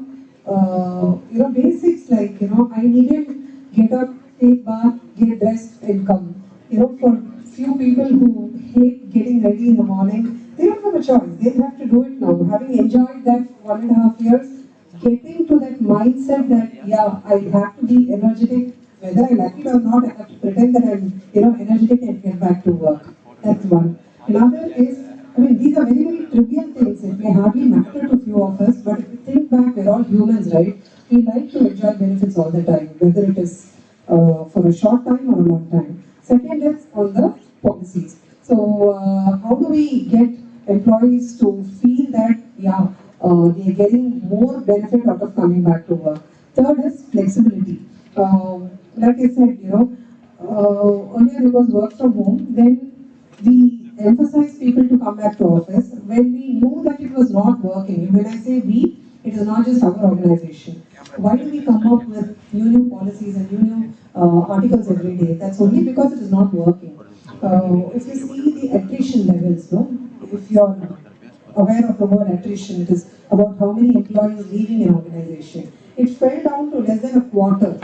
[SPEAKER 6] basics like, I needed get up, take bath, get dressed and come. For few people who hate getting ready in the morning, they don't have a choice. They have to do it now. Having enjoyed that 1.5 years, getting to that mindset that, yeah, I have to be energetic, whether I like it or not, I have to pretend that I'm, energetic and get back to work. That's one. Another is, these are very, very trivial things. It may hardly matter to few of us, but if you think back, we're all humans, right? We like to enjoy benefits all the time, whether it is for a short time or a long time. Second is on the policies. So, how do we get employees to feel that, yeah, they're getting more benefit out of coming back to work? Third is flexibility. Like I said, earlier it was work from home, then we emphasized people to come back to office when we knew that it was not working. When I say we, it is not just our organization. Why do we come up with new policies and new articles every day? That's only because it is not working. If you see the attrition levels, no? If you're aware of the word attrition, it is about how many employees leaving an organization. It fell down to less than a quarter.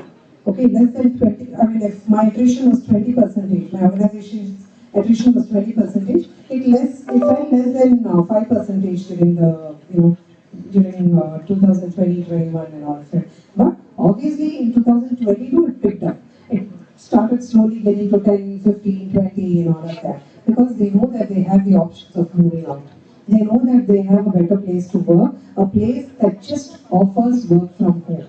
[SPEAKER 6] Okay, less than 20. If my attrition was 20%, my organization's attrition was 20%, it fell less than 5% during the, during 2020-21 and all of that. But obviously in 2022 it picked up. It started slowly getting to 10, 15, 20 and all of that. Because they know that they have the options of moving out. They know that they have a better place to work, a place that just offers work from home.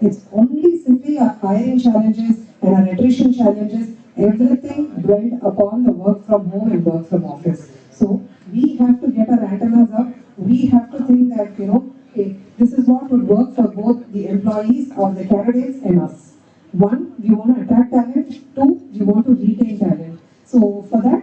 [SPEAKER 6] It's only simply our hiring challenges and our attrition challenges, everything built upon the work from home and work from office. So we have to get our antennas up. We have to think that, okay, this is what would work for both the employees or the candidates and us. One, we want to attract talent. Two, we want to retain talent. So for that,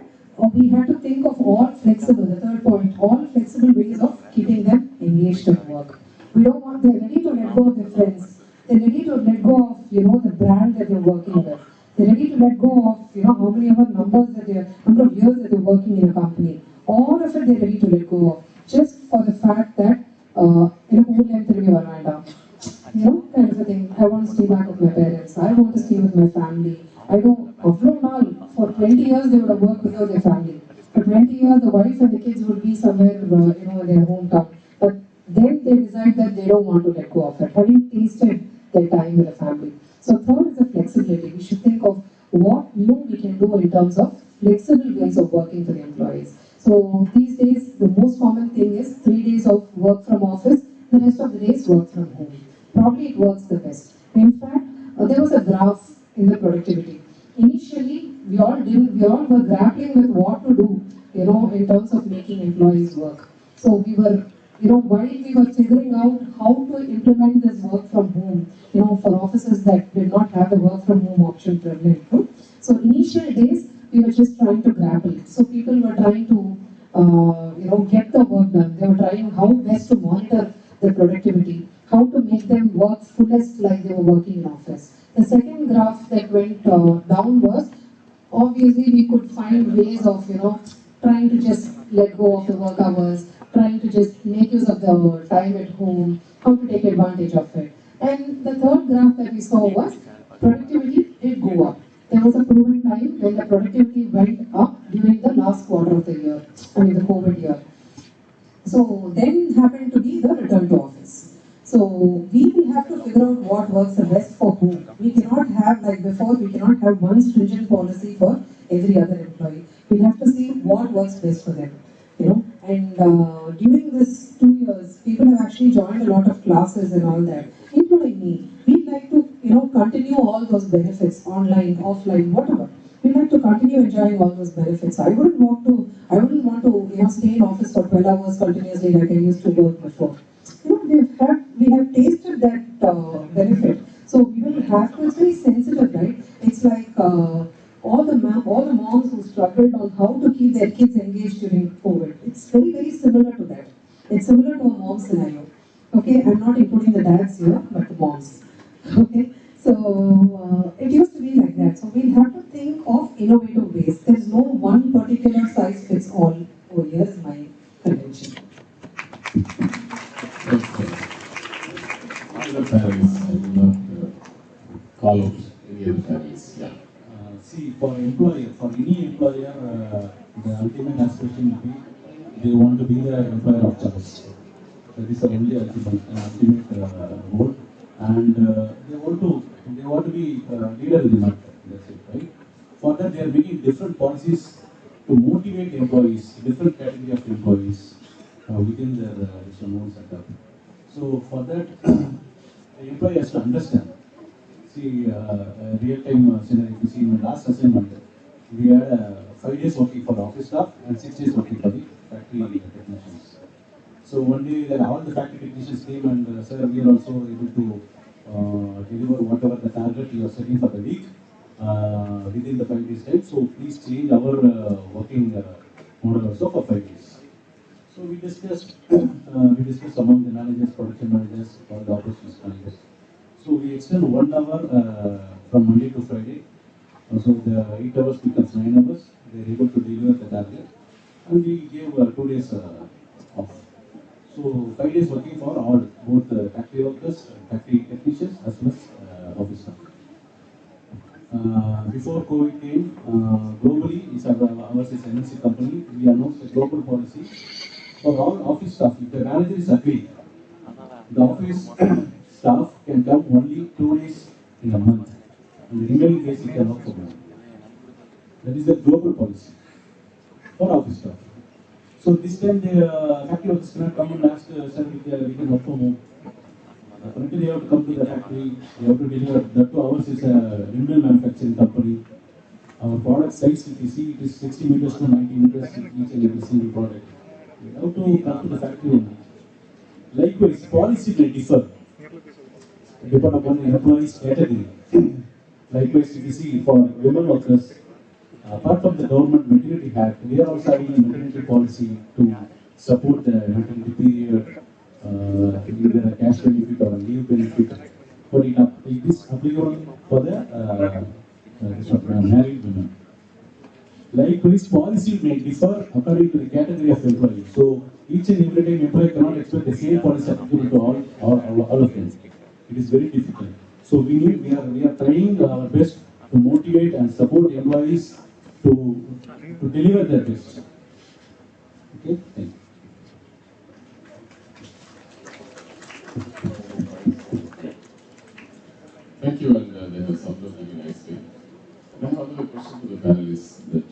[SPEAKER 6] we have to think of all flexible, the third point, all flexible ways of keeping them engaged in work. We don't want, they're ready to let go of their friends. They're ready to let go of, the brand that they're working with. They're ready to let go of, how many number of years that they're working in a company. All of it they're ready to let go of. Just for the fact that, kind of a thing. I want to stay back with my parents. I want to stay with my family. I don't, for 20 years they would have worked without their family. For 20 years the wife and the kids would be somewhere, in their hometown. But then they decide that they don't want to let go of it, having tasted their time with the family. So third is the flexibility. We should think of what new we can do in terms of flexible ways of working for the employees. So these days, the most common thing is 3 days of work from office, the rest of the days work from home. Probably it works the best. In fact, there was a graph in the productivity. Initially, we all were grappling with what to do, in terms of making employees work. So we were, while we were figuring out how to implement this work from home, for offices that did not have the work from home option prevalent. So initial days, we were just trying to grapple. So people were trying to, get the work done. They were trying how best to monitor the productivity, how to make them work fullest like they were working in office. The second graph that went down was, obviously we could find ways of, trying to just let go of the work hours, trying to just make use of the time at home, how to take advantage of it. And the third graph that we saw was productivity did go up. There was a proven time when the productivity went up during the last quarter of the year, the COVID year. So then happened to be the return to office. So we will have to figure out what works the best for whom. We cannot have, like before, we cannot have one stringent policy for every other employee. We have to see what works best for them. And during this 2 years, people have actually joined a lot of classes and all that, including me. We'd like to, continue all those benefits, online, offline, whatever. We'd like to continue enjoying all those benefits. I wouldn't want to, stay in office for 12 hours continuously like I used to work before. We have tasted that benefit. So we will have to, it's very sensitive, right? It's like all the moms who struggled on how to keep their kids engaged during COVID. It's very, very similar to that. It's similar to a mom scenario. Okay, I'm not including the dads here, but the moms. Okay, so it used to be like that. So we'll have to think of innovative ways. There's no one particular size fits all. Oh, here's my convention.
[SPEAKER 5] Other families, I will not call out any other families. Yeah.
[SPEAKER 8] See, for employer, for any employer, the ultimate aspiration will be they want to be the employer of choice. That is the only ultimate goal, and they want to be leader in the market. That's it, right? For that, they are making different policies to motivate employees, different category of employees within their own setup. So for that, the employee has to understand. See, real-time scenario. You see, in my last assignment, we had 5 days working for the office staff and 6 days working for the factory technicians. So one day, then all the factory technicians came and said, we are also able to deliver whatever the target you are setting for the week within the 5 days time. So please change our working model also for 5 days. So we discussed among the managers, production managers, or the operations managers. So we extend 1 hour from Monday to Friday. So the 8 hours becomes 9 hours. They are able to deliver the target, and we gave 2 days off. So 5 days working for all, both factory workers, factory technicians, as well as office staff. Before COVID came, globally, ours is MNC company. We announced a global policy for all office staff. If the manager is agreed, the office staff can come only 2 days in a month, and the remaining days he can work from home. That is the global policy for office staff. So this time the factory workers cannot come and ask, sir, we can work from home. Currently they have to come to the factory, they have to deliver. That 2 hours is a windmill manufacturing company. Our product size, if you see, it is 60 meters to 90 meters each and every single product. We have to come to the factory only. Likewise, policy may differ depend upon the employee's category. Likewise, if you see, for women workers, apart from the government maternity act, we are also having a maternity policy to support the maternity period, either a cash benefit or a leave benefit. But it is applicable for the married women. Likewise, policy may differ according to the category of employee. So each and every time employee cannot expect the same policy applicable to all of them. It is very difficult. So we are trying our best to motivate and support employees to deliver their best. Okay, thank you.
[SPEAKER 5] Thank you, and they have summed up very nicely. And I have another question to the panelists that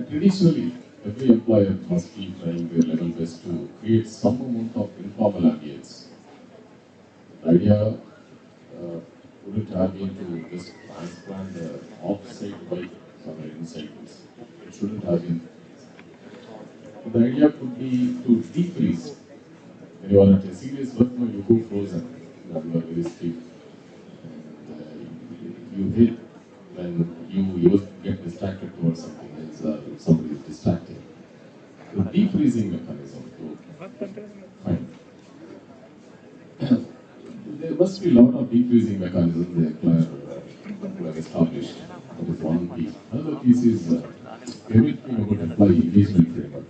[SPEAKER 5] traditionally every employer must be trying their level best to create some amount of informal ambience. The idea wouldn't have been to just transplant the off-site bike somewhere inside this. It shouldn't have been. The idea could be to decrease. When you are at a serious work, you go frozen. You are very stiff. And you hit when you get distracted towards something else, if somebody is distracted. The decreasing mechanism to find. There must be a lot of decreasing mechanisms the employer have established. That is one piece. Another piece is everything about employee engagement framework.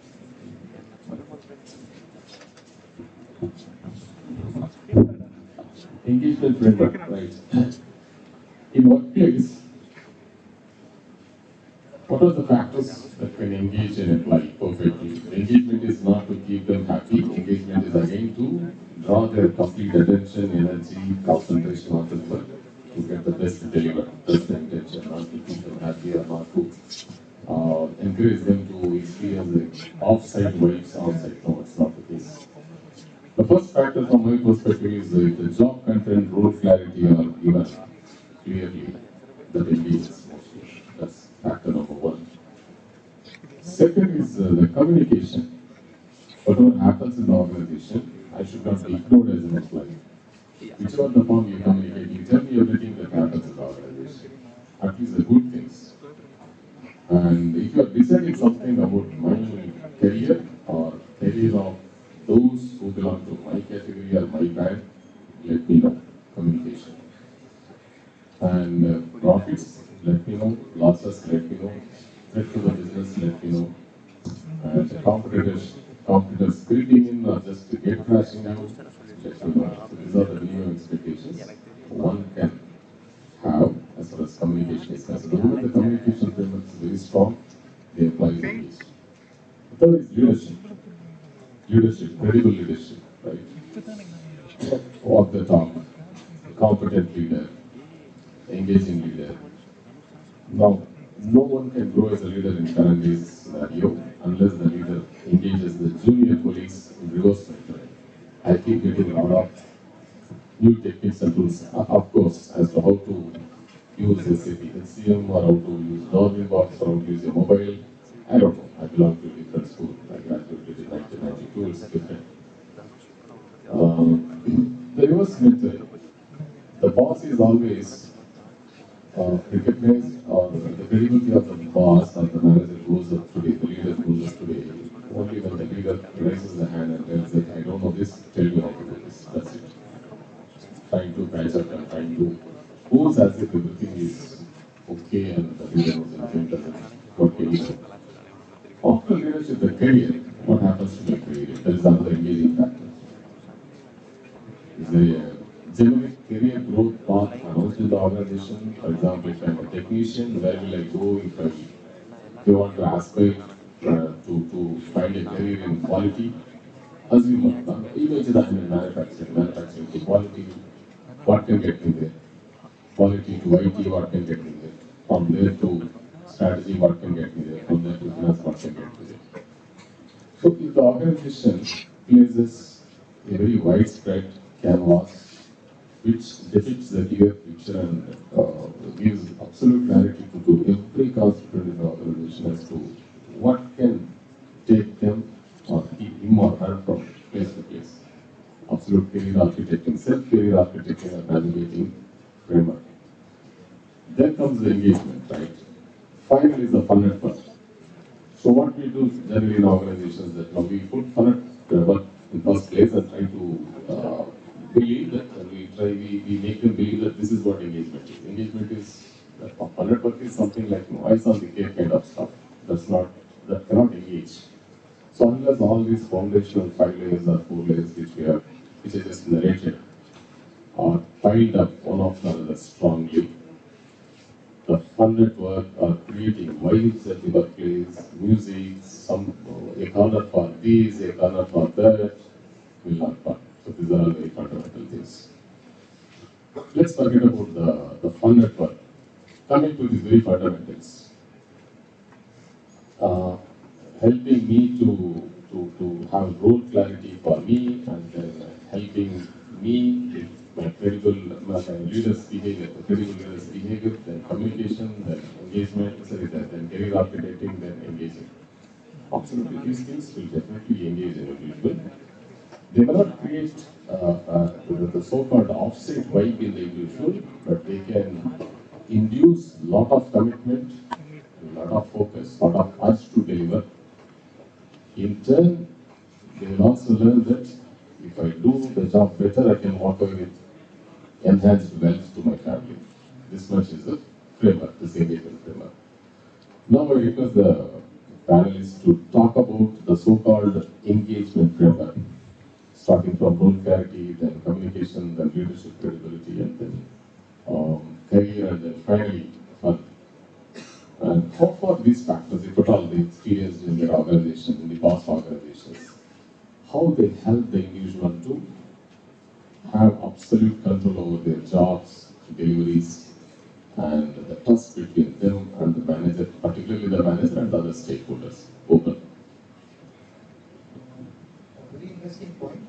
[SPEAKER 5] Engagement framework, right. In workplace, what are the factors that can engage an employee perfectly? Engagement is not to keep them happy. Engagement is again to draw their complete attention, energy, concentration on the work to get the best delivered. That's the intention, not to keep them happy or not to encourage them to experience the off-site vibes on-site. No, it's not the case. The first factor from my perspective is the job content, role clarity are given clearly that engages mostly. That's factor number one. Second is the communication. Whatever happens in the organization, I should not be ignored as an employee. Whichever the form you communicate, you tell me everything that happens in the organization, at least the good things. And if you are deciding something about my career or career of Those who belong to my category or my band, let me know. Communication. And profits, let me know. Losses, let me know. Threat to the business, let me know. And competitors creeping in or just to get crashing out, let me know. So these are the minimum expectations one can have as far as communication is concerned. The moment the communication framework is very strong, the employees engage. The third is leadership. Leadership, credible leadership, right? Walk the talk, competent leader, engaging leader. Now, no one can grow as a leader in current days scenario unless the leader engages the junior colleagues in reverse mentoring. I keep getting a lot of new techniques and tools, of course, as to how to use SAP HCM or how to use Darwin Box or how to use a mobile. I don't know. I belong to a different school. I graduated in 1992. It's different. The reverse mentoring. The boss is always recognized, or the credibility of the boss or the manager goes up today, the leader goes up today, only when the leader raises the hand and tells that I don't know this, tell me how to do this. That's it. Trying to catch up and trying to pose as if everything is okay and the leader was in doesn't what can you do. After leadership, the career, what happens to the career? There is another engaging factor. Is there a generic career growth path announced in the organization? For example, if I'm a technician, where will I go if I want to aspire to find a career in quality? Assume, imagine that I'm in manufacturing to quality, what can get me there? Quality to IT, what can get me there? From there to strategy, what can get me there? From there to finance, what can get me there? So if the organization places a very widespread canvas which depicts the clear picture and gives absolute clarity to every constituent in the organization as to what can take them or keep him or her from place to place. Absolute career architecting, self-career architecting and navigating framework. Then comes the engagement, right? Finally is the fun at work. So what we do generally in organizations that we put fun at work in first place and try to believe that, and we make them believe that this is what engagement is. Engagement is, fun at work is something like ice on the cake kind of stuff. That cannot engage. So unless all these foundational 5 layers or 4 layers which I just narrated, are piled up one after another strongly, the fun at work are creating vibes at the workplace, music, a corner for this, a corner for that, will not work. So these are all very fundamental things. Let's forget about the fun at work. Coming to these very fundamentals. Helping me to have role clarity for me, and then helping me with my leader's behavior, then communication, then engagement, then career architecting, then engaging. Absolutely, these things will definitely engage an individual. They will not create the so-called offsite vibe in the individual, but they can induce a lot of commitment, a lot of focus, a lot of urge to deliver. In turn, they will also learn that if I do the job better, I can walk away with enhanced wealth to my family. This much is the framework, this engagement framework. Now I request the panelists to talk about the so-called engagement framework, starting from role clarity, then communication, then leadership credibility, and then career, and then finally fun. And how far these factors, if at all they experienced in their organization, in the past organizations, how they help the individual to have absolute control over their jobs, deliveries, and the trust between them and the manager, particularly the manager and the other stakeholders. Open.
[SPEAKER 9] Very interesting point.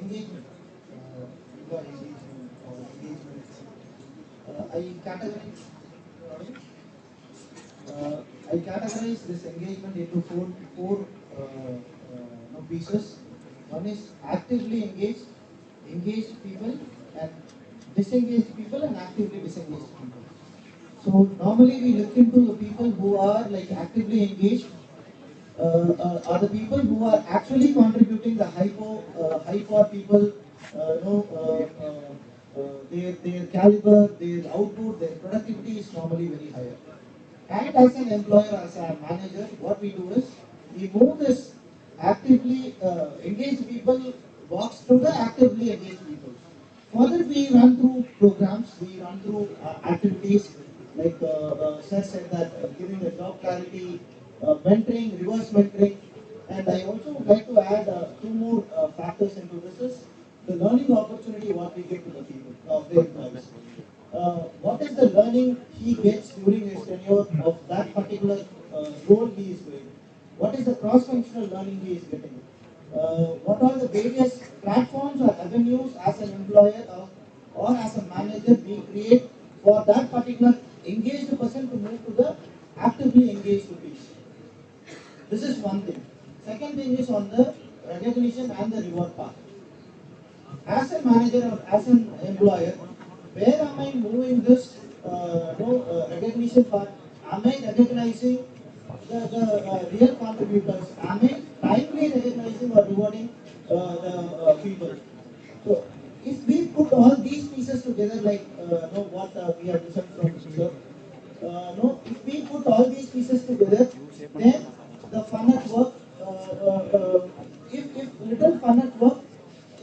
[SPEAKER 9] Engagement. Employee engagement or engagement. I categorize this engagement into four pieces. One is actively engaged people, and disengaged people, and actively disengaged people. So normally we look into the people who are like actively engaged. are the people who are actually contributing the high power people, their caliber, their output, their productivity is normally very higher. And as an employer, as a manager, what we do is we move this actively engaged people box to the actively engaged people. Further, we run through programs, we run through activities like Sir said that giving the job clarity, mentoring, reverse mentoring, and I also would like to add two more factors into this is the learning opportunity what we give to the people, the employees. What is the learning he gets during his tenure of that particular role he is doing? What is the cross-functional learning he is getting? What are the various platforms or avenues as an employer or as a manager we create for that particular engaged person to move to the actively engaged piece? This is one thing. Second thing is on the recognition and the reward part. As a manager or as an employer, where am I moving this recognition part? Am I recognizing the real contributors? Am I timely recognizing or rewarding the people? So, if we put all these pieces together, like what we have listened from Sir, if we put all these pieces together, then the fun at work, if little fun at work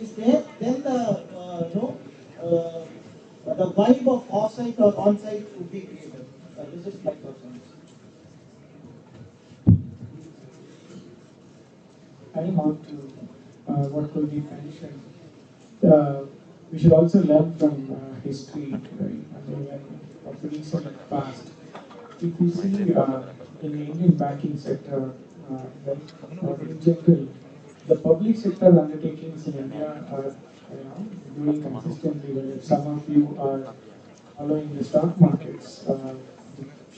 [SPEAKER 9] is there, then the vibe of off-site or on-site would be created. This is my thoughts on this.
[SPEAKER 7] Adding on to what Kuldeep mentioned, we should also learn from history, right? I mean, of the recent past. If we see in the Indian banking sector, in general, the public sector undertakings in India are doing consistently well. If some of you are following the stock markets, the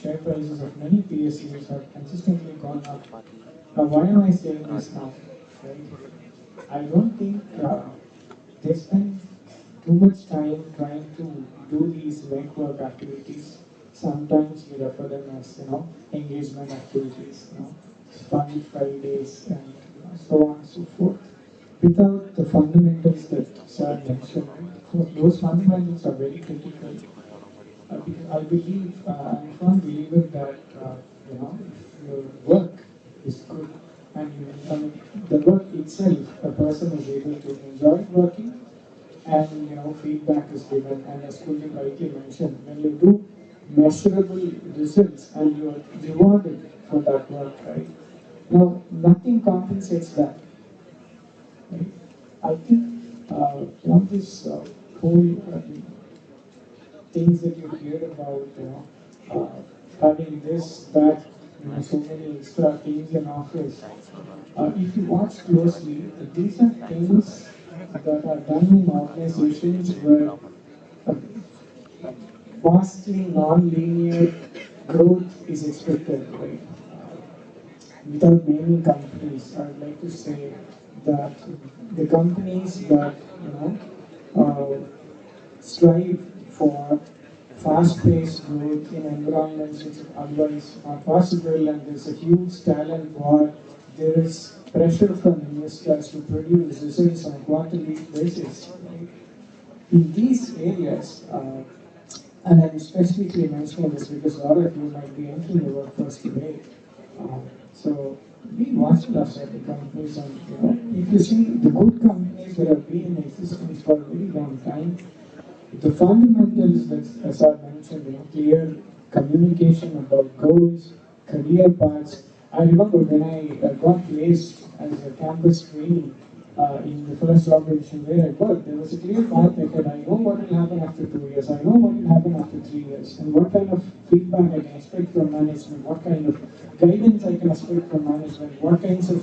[SPEAKER 7] share prices of many PSUs have consistently gone up. Now, why am I saying this now? Right? I don't think they spend too much time trying to do these legwork activities. Sometimes we refer them as engagement activities, fun Fridays and so on and so forth. Without the fundamentals that Sir mentioned, right? Those fundamentals are very critical. Because I believe, I'm a firm believer that your work is good, and the work itself, a person is able to enjoy working, and feedback is given. And as Kuldeep rightly mentioned, when you do measurable results and you are rewarded for that work, right? Now, nothing compensates that. Right? I think this whole things that you hear about, having this, that, so many extra things in office. If you watch closely, these are things that are done in organizations where vastly non-linear growth is expected, right? Without naming companies, I'd like to say that the companies that strive for fast-paced growth in environments which otherwise are possible, and there's a huge talent war. There is pressure from investors to produce results on a quarterly basis. Right? In these areas, and I'm specifically mentioning this because a lot of you might be entering the workforce today. So be watchful of certain companies, and if you see the good companies that have been in existence for a very long time, the fundamentals that, as I mentioned, clear communication about goals, career paths. I remember when I got placed as a campus trainee in the first organization where I worked, there was a clear path ahead. I know what will happen after 2 years. I know what will happen after 3 years, and what kind of feedback I can expect from management, what kind of guidance I can expect from management, what kinds of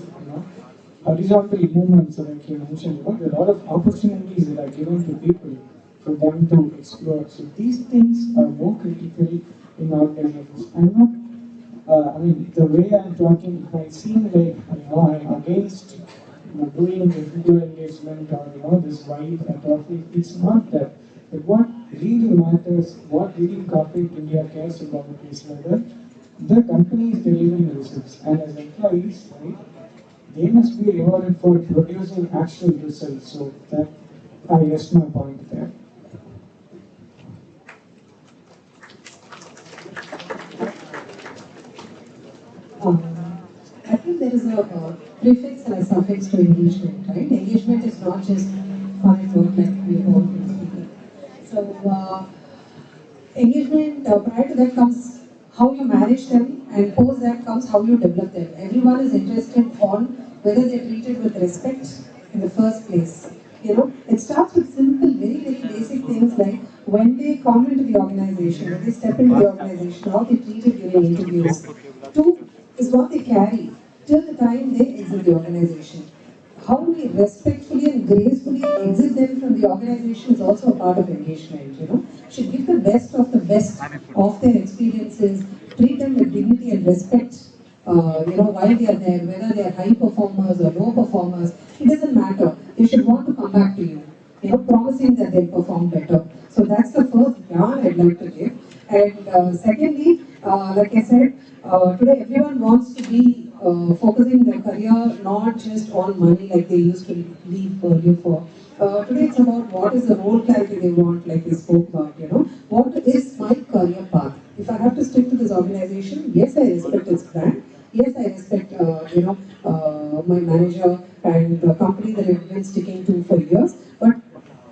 [SPEAKER 7] horizontal movements that I can mention. There are a lot of opportunities that are given to people for them to explore. So these things are more critical in organizations. I'm not, the way I'm talking might seem like, I'm against doing individual engagement or this wide topic. It's not that. But what really matters, what really corporate India cares about is whether the company is delivering results. And as employees, employees, right, they must be rewarded for producing actual results. So that I rest my point there.
[SPEAKER 6] I think there is a prefix and a suffix to engagement, right? Engagement is not just fun at work like we all been speaking. So engagement, prior to that comes how you manage them, and post that comes how you develop them. Everyone is interested on whether they're treated with respect in the first place. You know, it starts with simple, very, very basic things like when they come into the organization, when they step into the organization, how they treated during interviews. Two is what they carry till the time they exit the organization. How we respectfully and gracefully exit them from the organization is also a part of engagement, you know. Should give the best of their experiences, treat them with dignity and respect, you know, while they are there, whether they are high performers or low performers, it doesn't matter. They should want to come back to you know, promising that they'll perform better. So that's the first yarn I'd like to give. And secondly, like I said, today everyone wants to be focusing their career not just on money like they used to leave earlier for. Today it's about what is the role clarity they want, like we spoke about, you know. What is my career path? If I have to stick to this organization, yes, I respect its brand. Yes, I respect, you know, my manager and the company that I've been sticking to for years, but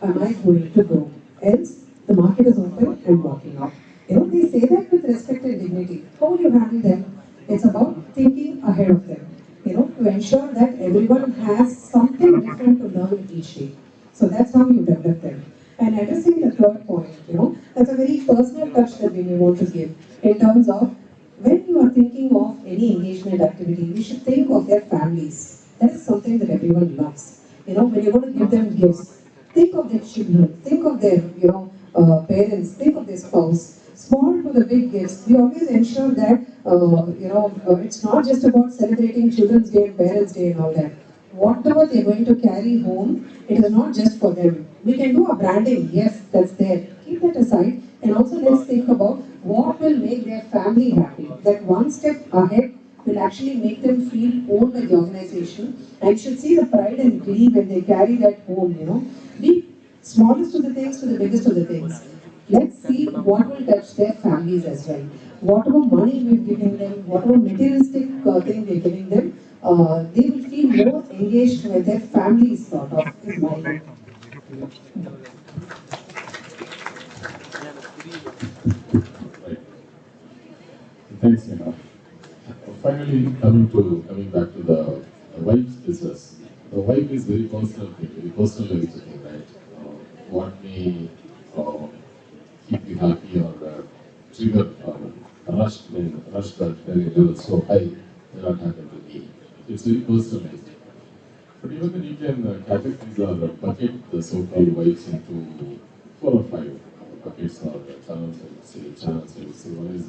[SPEAKER 6] am I going to grow? Else, the market is open and walking out. You know, they say that with respect and dignity. How will you handle them? It's about thinking ahead of them, you know, to ensure that everyone has something different to learn each day. So that's how you develop them. And addressing the third point, you know, that's a very personal touch that we may want to give in terms of when you are thinking of any engagement activity, we should think of their families. That is something that everyone loves. You know, when you're going to give them gifts, think of their children, think of their, you know, parents, think of their spouse. Small to the big gifts, we always ensure that, you know, it's not just about celebrating Children's Day and Parents' Day and all that. Whatever they're going to carry home, it is not just for them. We can do a branding, yes, that's there. Keep that aside, and also let's think about what will make their family happy. That one step ahead will actually make them feel owned by the organization, and should see the pride and glee when they carry that home, you know. Be smallest of the things to the biggest of the things. Let's see what will touch their families as well. Whatever money we're giving them, whatever materialistic thing we're giving them, they will feel more engaged with their families, sort of, is my hope.
[SPEAKER 5] Right. Thanks, Neha. Finally, coming back to the wife's business. The wife is very personal thing, very personalized thing, right? What may keep you happy or trigger or rush that very level so high may not happen to me. It's very personalized. But even then you can categorize or bucket the so-called wives into 4 or 5 buckets or channels, I would say. One is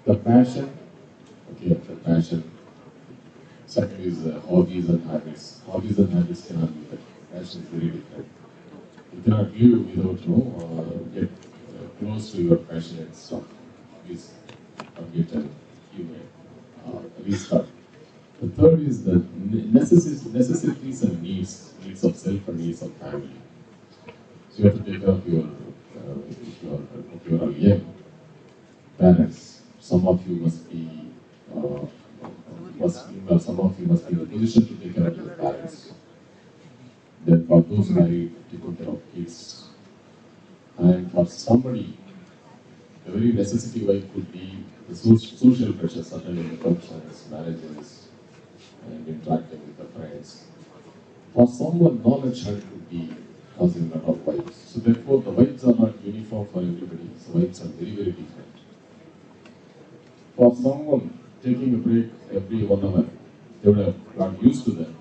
[SPEAKER 5] the passion. Okay, the passion. Second is hobbies and habits. Hobbies and habits cannot be that. Passion is very different. You cannot live without get close to your passionate stuff. Please forget and you may restart. The third is the necessities and needs of self and needs of family. So you have to take care of your young parents. Some of you must be some of you must be in a position to take care of your parents. Then for those married, taking care of kids. And for somebody, the very necessity wife could be the social pressure, certainly in the functions, marriages, and interacting with the friends. For someone, knowledge could be causing a lot of wives. So therefore, the wives are not uniform for everybody. So wives are very, very different. For someone, taking a break every 1 hour, they would have got used to that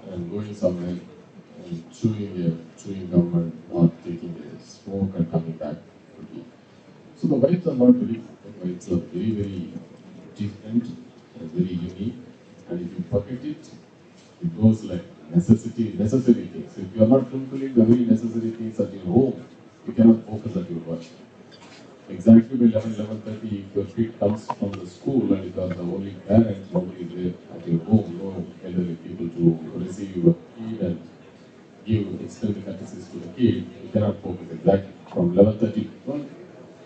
[SPEAKER 5] and going somewhere and chewing gum and not taking a smoke and coming back. So the wives are not very, the wives are very, very different and very unique. And if you pocket it, it goes like necessary things. If you are not fulfilling the very necessary things at your home, you cannot focus at your work. exactly by 11:30, if your kid comes from the school and you are the only parent, nobody is there at your home, no elderly people to receive your kid and give extended courtesies to the kid, you cannot focus exactly from 11:30 to 12.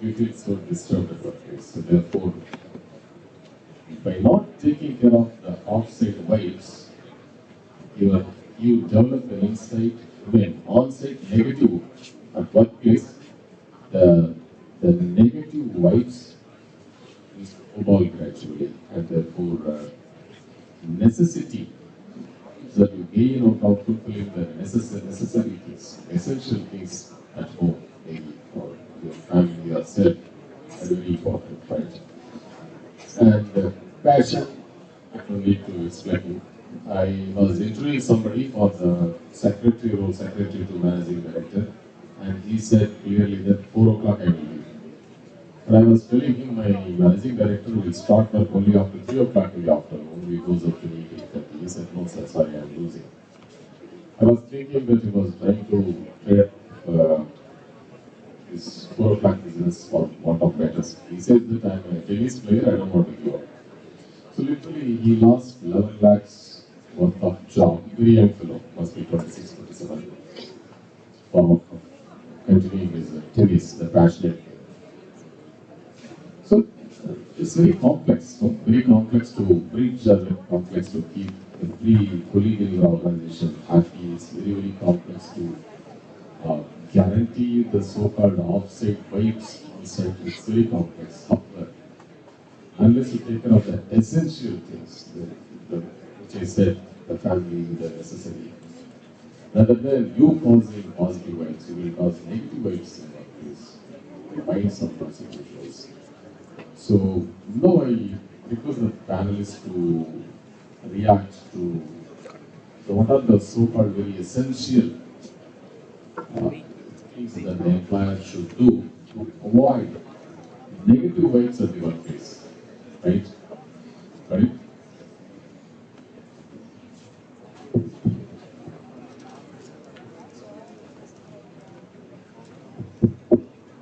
[SPEAKER 5] You feel so disturbed at workplace. So therefore, by not taking care of the off-site vibes, you develop an insight when on-site negative at workplace, the negative vibes is snowball gradually, and therefore necessity that you gain out of fulfilling the necessary things, essential things at home, maybe for your family, yourself, are very important, right? And passion, I don't need to explain you. I was interviewing somebody for the secretary role, secretary to managing director, and he said clearly that 4 o'clock I will leave. And I was telling him my managing director will start work only after 3 o'clock in the afternoon. He goes up to meet 8:30. He said, no sir, sorry, I'm losing. I was thinking that he was trying to create his 4 o'clock business for want of better. He said that I'm a tennis player, I don't want to give up. So literally he lost 11 lakhs worth of job. Very young fellow, must be 26, 27. For continuing his tennis, the passionate game. So it's very complex, so very complex to bridge, very complex to keep every colleague in your organization happy. It's very, very complex to guarantee the so-called off-site vibes on site. It's very complex. However, unless you take care of the essential things, which I said, the family, the necessary, rather than you causing positive vibes, you will cause negative vibes in that place. The minds of those individuals. So now I request the panelists to react to what are the so-called very essential things that the employer should do to avoid negative vibes at the workplace, right? Right?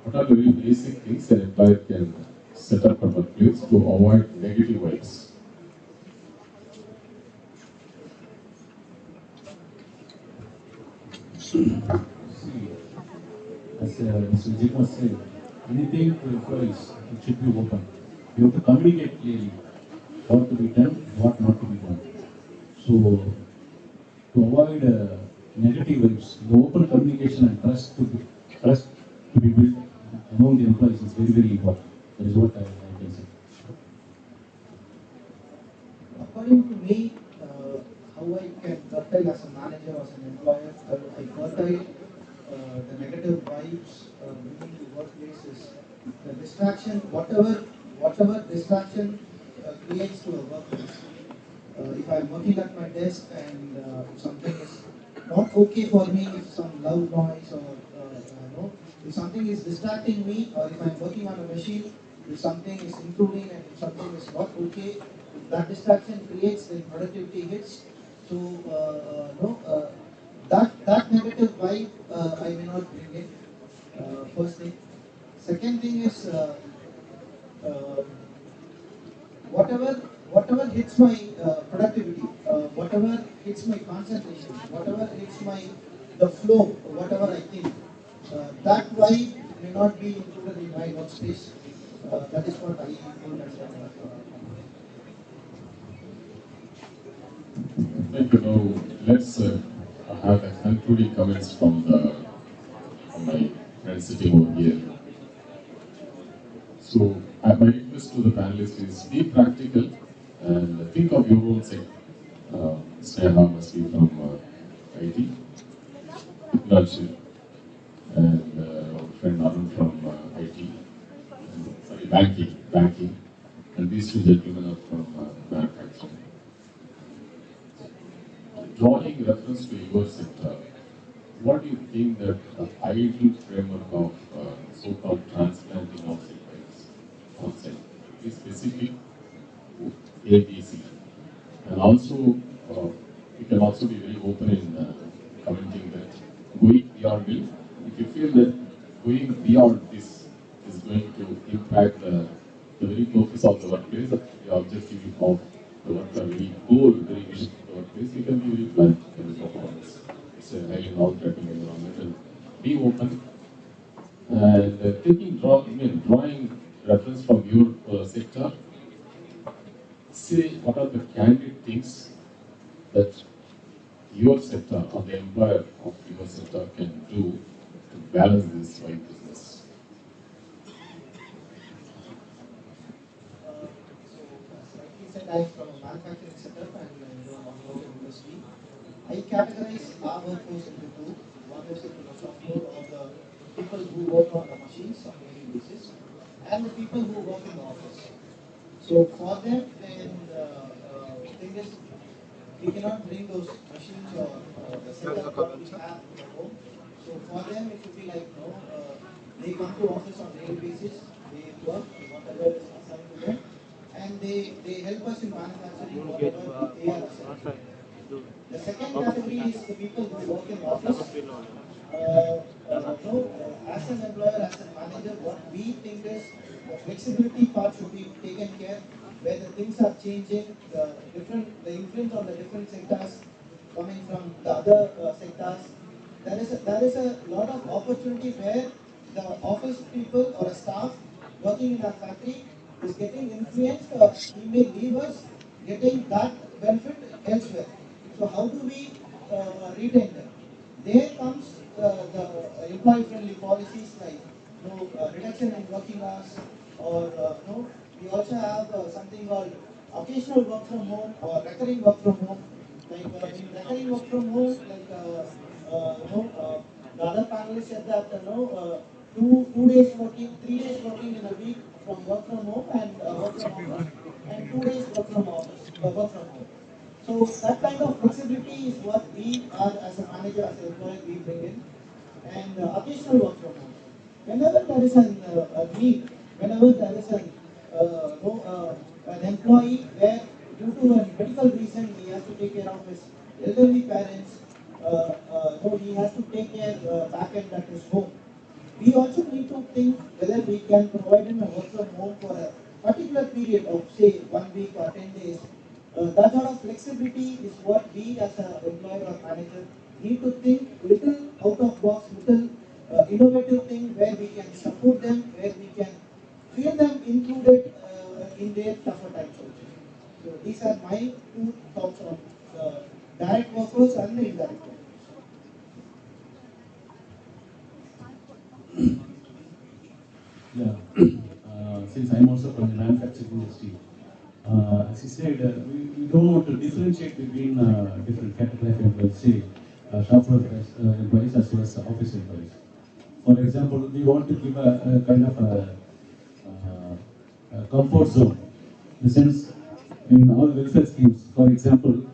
[SPEAKER 5] What are the very basic things an employer can set up at workplace to avoid negative vibes?
[SPEAKER 8] See, as Mr. Vijay said, anything to employees, it should be open. You have to communicate clearly what to be done, what not to be done. So, to avoid negative vibes, the open communication and trust to be built among the employees is very, very important. That is what I can say.
[SPEAKER 9] According to me, how I can curtail as a manager or as an employer, I curtail the negative vibes within the workplace is the distraction, whatever distraction creates to a workplace. If I'm working at my desk and if something is not okay for me, if some loud noise or if something is distracting me, or if I'm working on a machine, if something is intruding and if something is not okay, if that distraction creates then productivity hits. So that negative vibe I may not bring in. First thing. Second thing is whatever hits my productivity, whatever hits my concentration, whatever hits the flow, whatever I think, that vibe may not be included in my workspace. That is what I include as
[SPEAKER 5] Thank you. Now let's have the concluding comments from my friend sitting over here. So my request to the panelists is be practical and think of your own side. Sneha must be from IT, Nalshir, and our friend Arun from IT, sorry, banking, and these two gentlemen are from manufacturing. Drawing reference to your sector, what do you think that the ideal framework of so-called transplanting outside is specific to ABC? And also, you can also be very open in commenting that going beyond this, if you feel that going beyond this is going to impact the very purpose of the workplace, the objective of the work, the very goal, very vision of the workplace. We can be very blunt in the performance. It's a highly non-threatening environment, and be open and drawing reference from your sector. Say what are the candid things that your sector or the employer of your sector can do to balance this wide business.
[SPEAKER 9] Said I'm from a manufacturing setup and automotive industry. I categorize our workforce into two. One is the shop floor or the people who work on the machines on a daily basis, and the people who work in the office. So for them, then the thing is, we cannot bring those machines or the setup what we have in the home. So for them, it would be like, they come to office on a daily basis, they work, whatever is assigned to them, and they help us in manufacturing whatever they are assigned. The second category is the people who work in office. As an employer, as a manager, what we think is the flexibility part should be taken care, where the things are changing, the influence on the different sectors coming from the other sectors. There is a lot of opportunity where the office people or a staff working in our factory is getting influenced, or he may leave us getting that benefit elsewhere. So how do we retain them? There comes the employee-friendly policies like reduction in working hours, or we also have something called occasional work from home or recurring work from home. Like in recurring work from home, like the other panelists said that two days working, 3 days working in a week from work from home and work from office, and 2 days work from office, work from home. So that kind of flexibility is what we are as a manager, as an employer, we bring in, and occasional work from home. Whenever there is a need, whenever there is an employee where due to a medical reason he has to take care of his elderly parents, he has to take care back end at his home. We also need to think whether we can provide him a work from home for a particular period of say 1 week or 10 days. That sort of flexibility is what we as an employer or manager need to think little out of box, little innovative thing where we can support them, where we can feel them included in their tougher times also. So these are my two thoughts on the direct workforce and the indirect workforce.
[SPEAKER 8] Yeah. Since I'm also from the manufacturing industry, as you said, we don't want to differentiate between different categories of employees, say shop floor employees as well as office employees. For example, we want to give a kind of a comfort zone, in the sense in all welfare schemes. For example,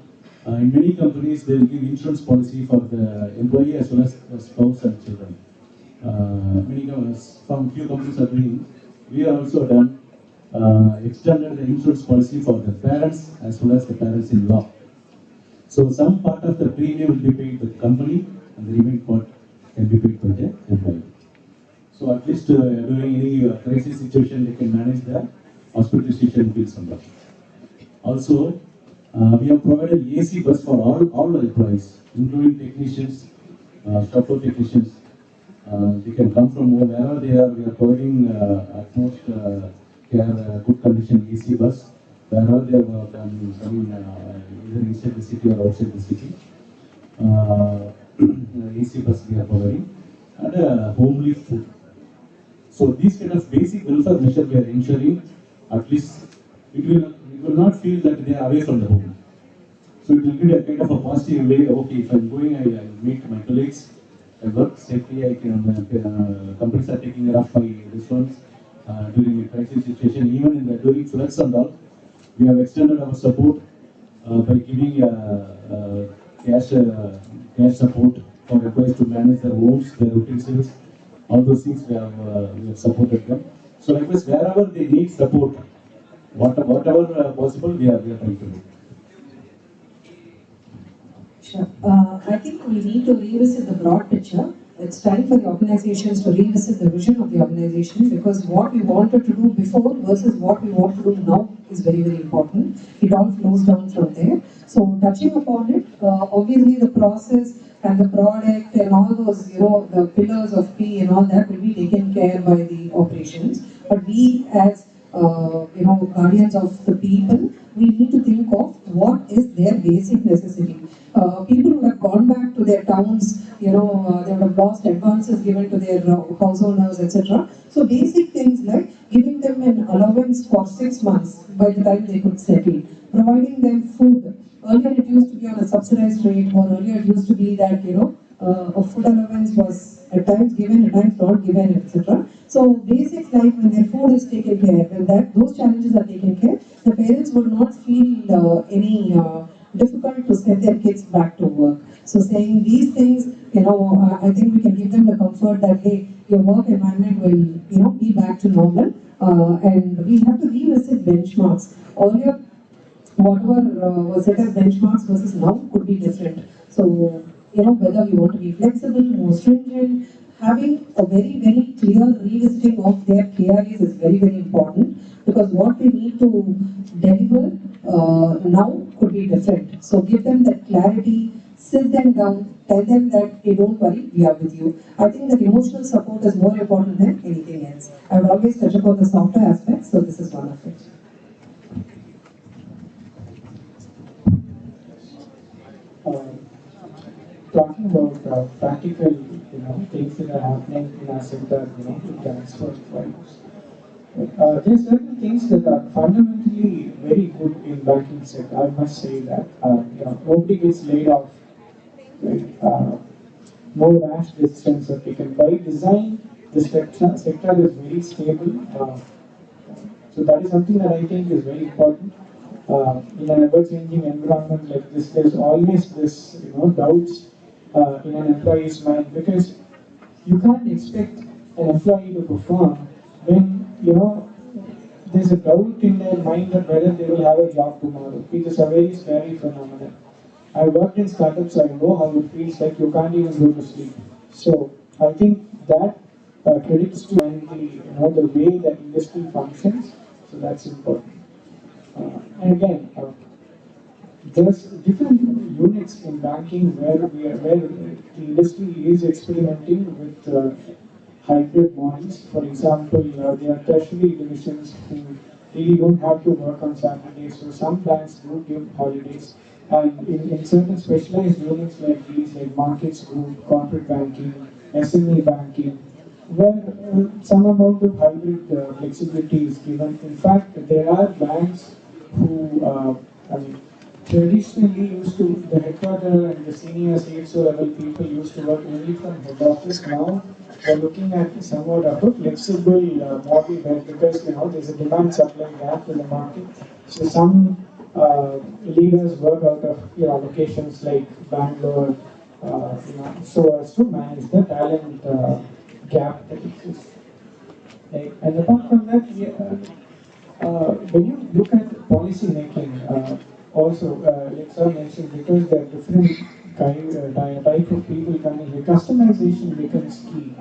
[SPEAKER 8] in many companies they will give insurance policy for the employee as well as the spouse and children. Many companies, some few companies are doing. We have also done extended the insurance policy for the parents as well as the parents-in-law. So some part of the premium will be paid by the company, and the remaining part can be paid by the employee. So at least during any crisis situation, they can manage the hospitalization bills and all. Also, we have provided AC bus for all the employees, including technicians, shop floor technicians. They can come from wherever they are. We are providing utmost care, good condition AC bus wherever they are coming, either inside the city or outside the city. AC bus we are providing, and homely food. So these kind of basic welfare measures we are ensuring, at least it will not feel that they are away from the home. So it will give a kind of a positive way. Okay, if I'm going, I meet my colleagues, I work safely. I can companies are taking care of my response during a crisis situation. Even in during floods and all, we have extended our support by giving cash support for employees to manage their homes, their utensils, all those things we have supported them. So likewise, wherever they need support, whatever possible, we are trying to do.
[SPEAKER 6] Sure. I think we need to revisit the broad picture. it's time for the organizations to revisit the vision of the organization, because what we wanted to do before versus what we want to do now is very, very important. It all flows down from there. So touching upon it, obviously the process and the product and all those, the pillars of P and all that will be taken care by the operations. But we as, guardians of the people, we need to think of what is their basic necessity. People who have gone back to their towns, they would have lost advances given to their house owners, etc. So basic things like giving them an allowance for 6 months by the time they could settle, providing them food. Earlier it used to be on a subsidized rate, or earlier it used to be that, a food allowance was at times given, at times not given, etc. So basics like when their food is taken care, when those challenges are taken care, the parents will not feel any difficult to send their kids back to work. So saying these things, I think we can give them the comfort that, hey, your work environment will, be back to normal. And we have to revisit benchmarks. Earlier, whatever was set as benchmarks versus now could be different. So, whether we want to be flexible, more stringent, having a very, very clear revisiting of their KRAs is very, very important, because what they need to deliver now could be different. So give them that clarity, sit them down, tell them that, hey, don't worry, we are with you. I think that emotional support is more important than anything else. I would always touch upon the softer aspects, so this is one of it.
[SPEAKER 7] Talking about practical, things that are happening in our sector, to transfer files. There's certain things that are fundamentally very good in banking sector. I must say that nobody gets laid off. Right? No rash decisions are taken. By design, the sector is very stable. So that is something that I think is very important. In an ever-changing environment like this, there's always this, doubts in an employee's mind, because you can't expect an employee to perform when, there's a doubt in their mind that whether they will have a job tomorrow. It is a very scary phenomenon. I worked in startups, I know how it feels like you can't even go to sleep. So I think that credits to the way that industry functions, so that's important. And again, there's different units in banking where the industry is experimenting with hybrid models. For example, there are treasury divisions who really don't have to work on Saturdays, so some banks do give holidays. And in certain specialized units like these, like markets group, corporate banking, SME banking, where some amount of hybrid flexibility is given. In fact, there are banks who, traditionally used to, the headquarter and the senior CXO level people used to work only from head office. Now we're looking at somewhat of a flexible model where, because there's a demand supply gap in the market. So some leaders work out of locations like Bangalore, so as to manage the talent gap that exists. Right? And apart from that, when you look at policy making, also, like sir mentioned, because there are different type of people coming here, customization becomes key.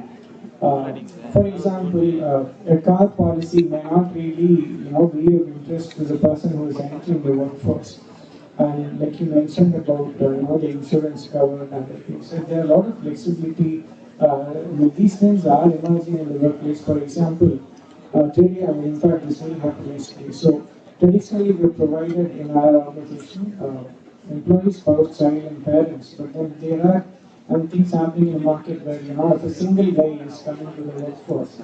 [SPEAKER 7] For example, a car policy may not really, be of interest to the person who is entering the workforce. And like you mentioned about, the insurance cover and other things, so there are a lot of flexibility. These things are emerging in the workplace. For example, in fact, this will happen yesterday. So traditionally, we provided in our organization employees, spouse, child, and parents. But then there are things happening in the market where if a single guy is coming to the workforce,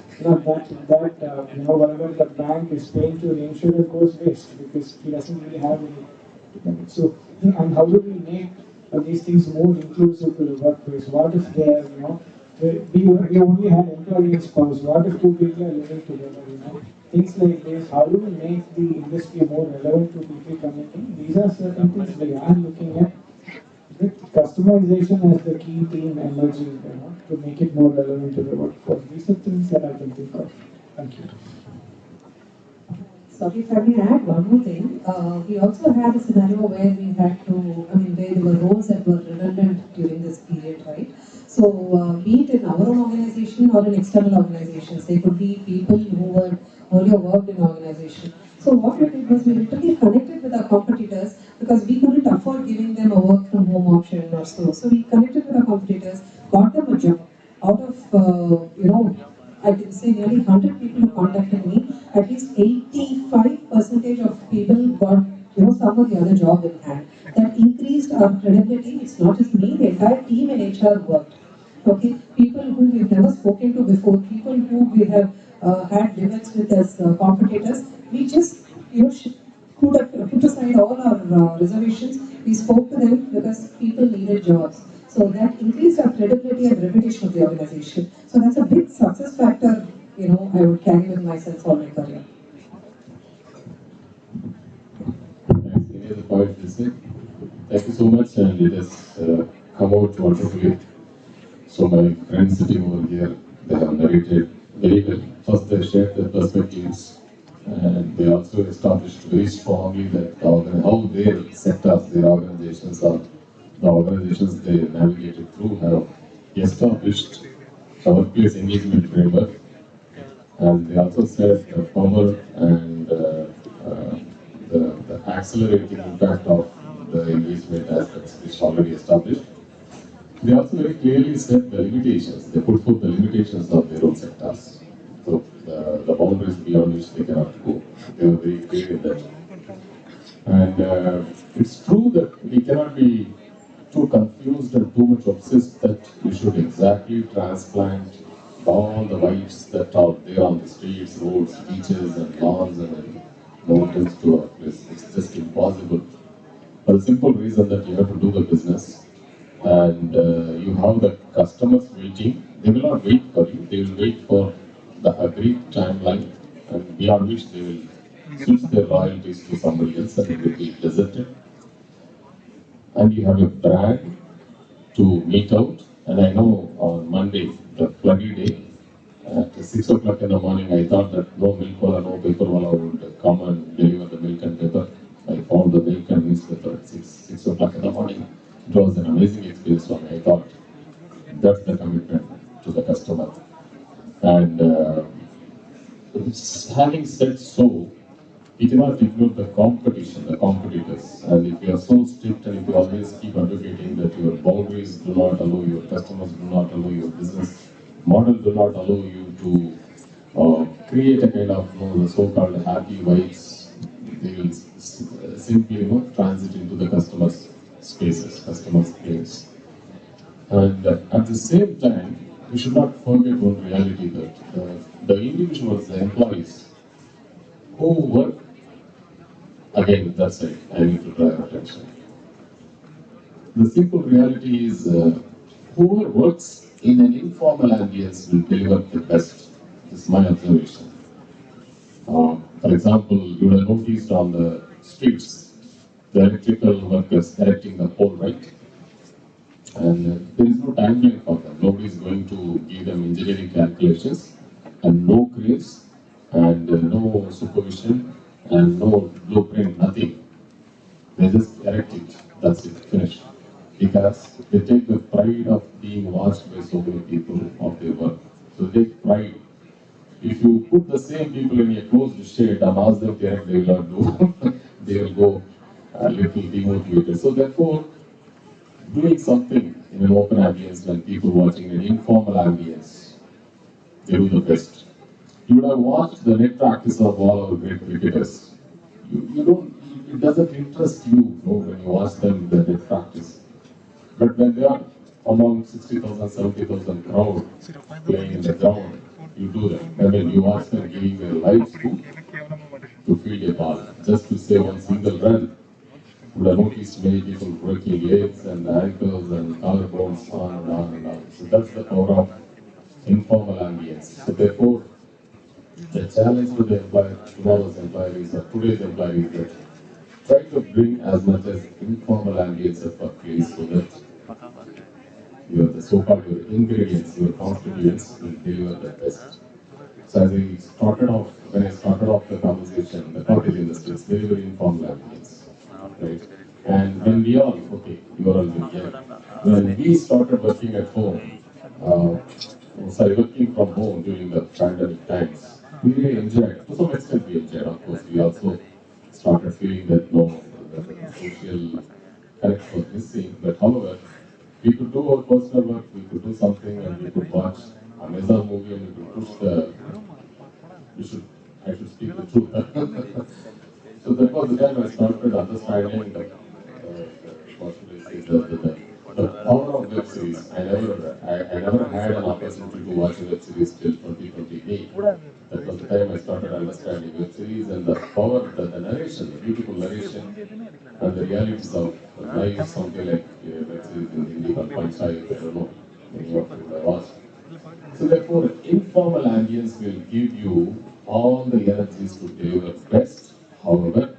[SPEAKER 7] whatever the bank is paying to the insurer goes waste because he doesn't really have any. So, and how do we make these things more inclusive to the workplace? What if they are, we only had employee and spouse. What if two people are living together? Things like this. How do we make the industry more relevant to people coming in? These are certain things we are looking at. With customization as the key theme emerging, to make it more relevant to the workforce. These are things that I can think of. Thank you.
[SPEAKER 6] Sorry, if I may add one more thing. We also had a scenario where we had to, where there were roles that were redundant during this period, right? So we be it in our own organization or in external organizations. They could be people who were earlier worked in organization. So what we did was we literally connected with our competitors because we couldn't afford giving them a work from home option or so. So we connected with our competitors, got them a job. Out of, I can say nearly 100 people who contacted me, at least 85% of people got, some of the other job in hand. That increased our credibility. It's not just me, the entire team in HR worked. Okay, people who we've never spoken to before, people who we have had debates with as competitors, we just put aside all our reservations. We spoke to them because people needed jobs. So that increased our credibility and reputation of the organization. So that's a big success factor, I would carry with myself all my career.
[SPEAKER 5] Thanks. Any other points to say? Thank you so much, and it has come out wonderfully. So my friends sitting over here, they have narrated very well. First, they shared their perspectives, and they also established very strongly that how their sectors, their organizations, or the organizations they navigated through have established a workplace engagement framework. And they also said the power and the accelerating impact of the engagement aspects which already established. They also very clearly said the limitations. They put forth the limitations of their own sectors. So the boundaries beyond which they cannot go. They were very clear in that. And it's true that we cannot be too confused and too much obsessed that we should exactly transplant all the vibes that are there on the streets, roads, beaches, and lawns and mountains to our place. It's just impossible. For the simple reason that you have to do the business, and you have the customers waiting. They will not wait for you, they will wait for the agreed timeline, and beyond which they will switch their royalties to somebody else and it will be deserted. And you have a brand to meet out. And I know on Monday, the bloody day, at 6 o'clock in the morning, I thought that no milk wala, no paper wala would come and deliver the milk and paper. I found the milk and newspaper at 6 o'clock in the morning. It was an amazing experience for me. I thought that's the commitment to the customer. And having said so, we cannot ignore the competition, the competitors. And if you are so strict and if you always keep advocating that your boundaries do not allow, your customers do not allow, your business model do not allow you to create a kind of the so-called happy vibes, they will simply transit into the customers' spaces, customers' place. And at the same time, we should not forget one reality that the individuals, the employees who work, again, that's it, I need to draw your attention. The simple reality is whoever works in an informal ambience will deliver the best. This is my observation. For example, you will have noticed on the streets, the electrical workers erecting the pole, right? And there is no timeline for them. Nobody is going to give them engineering calculations, and no cranes, and no supervision, and no blueprint, nothing. They just erect it. That's it, finished. Because they take the pride of being watched by so many people of their work. So they take pride. If you put the same people in a closed shed and ask them to erect, they will not do. They will go a little demotivated. So therefore, doing something in an open ambience when people watching an informal ambience, they do the best. You would have watched the net practice of all our great cricketers. You don't, it doesn't interest you, when you watch them the net practice. But when they are among 60,000, 70,000 crowd playing in the ground, you do that. I mean, you watch them giving their lives to field a ball, just to say one single run. You would have noticed many people breaking legs and ankles and collarbones on and on and on. So that's the power of informal ambience. So therefore, the challenge to the employer, tomorrow's employees or today's employees, is that try to bring as much as informal ambience at workplace so that the so-called your ingredients, your constituents will deliver the best. So as I started off, when I started off the conversation, the cottage industry is very, very informal ambience, right? And when we all, okay, you are all here, when we started working at home, sorry, working from home during the pandemic times, we really enjoyed. To some extent, we enjoyed. Of course, we also started feeling that no, the social connect was missing. But however, we could do our personal work, we could do something, and we could watch Amazon movie, and we could push the. I should speak the truth. So that was the time I started understanding what should I say, the power of web series. I never had an opportunity to watch a web series till 2028. That was the time I started understanding web series and the power, the narration, the beautiful narration, and the realities of life, something like web series in Hindi called Panchayat. I don't know, many of you have watched. So therefore, informal ambience will give you all the energies to deliver best. However,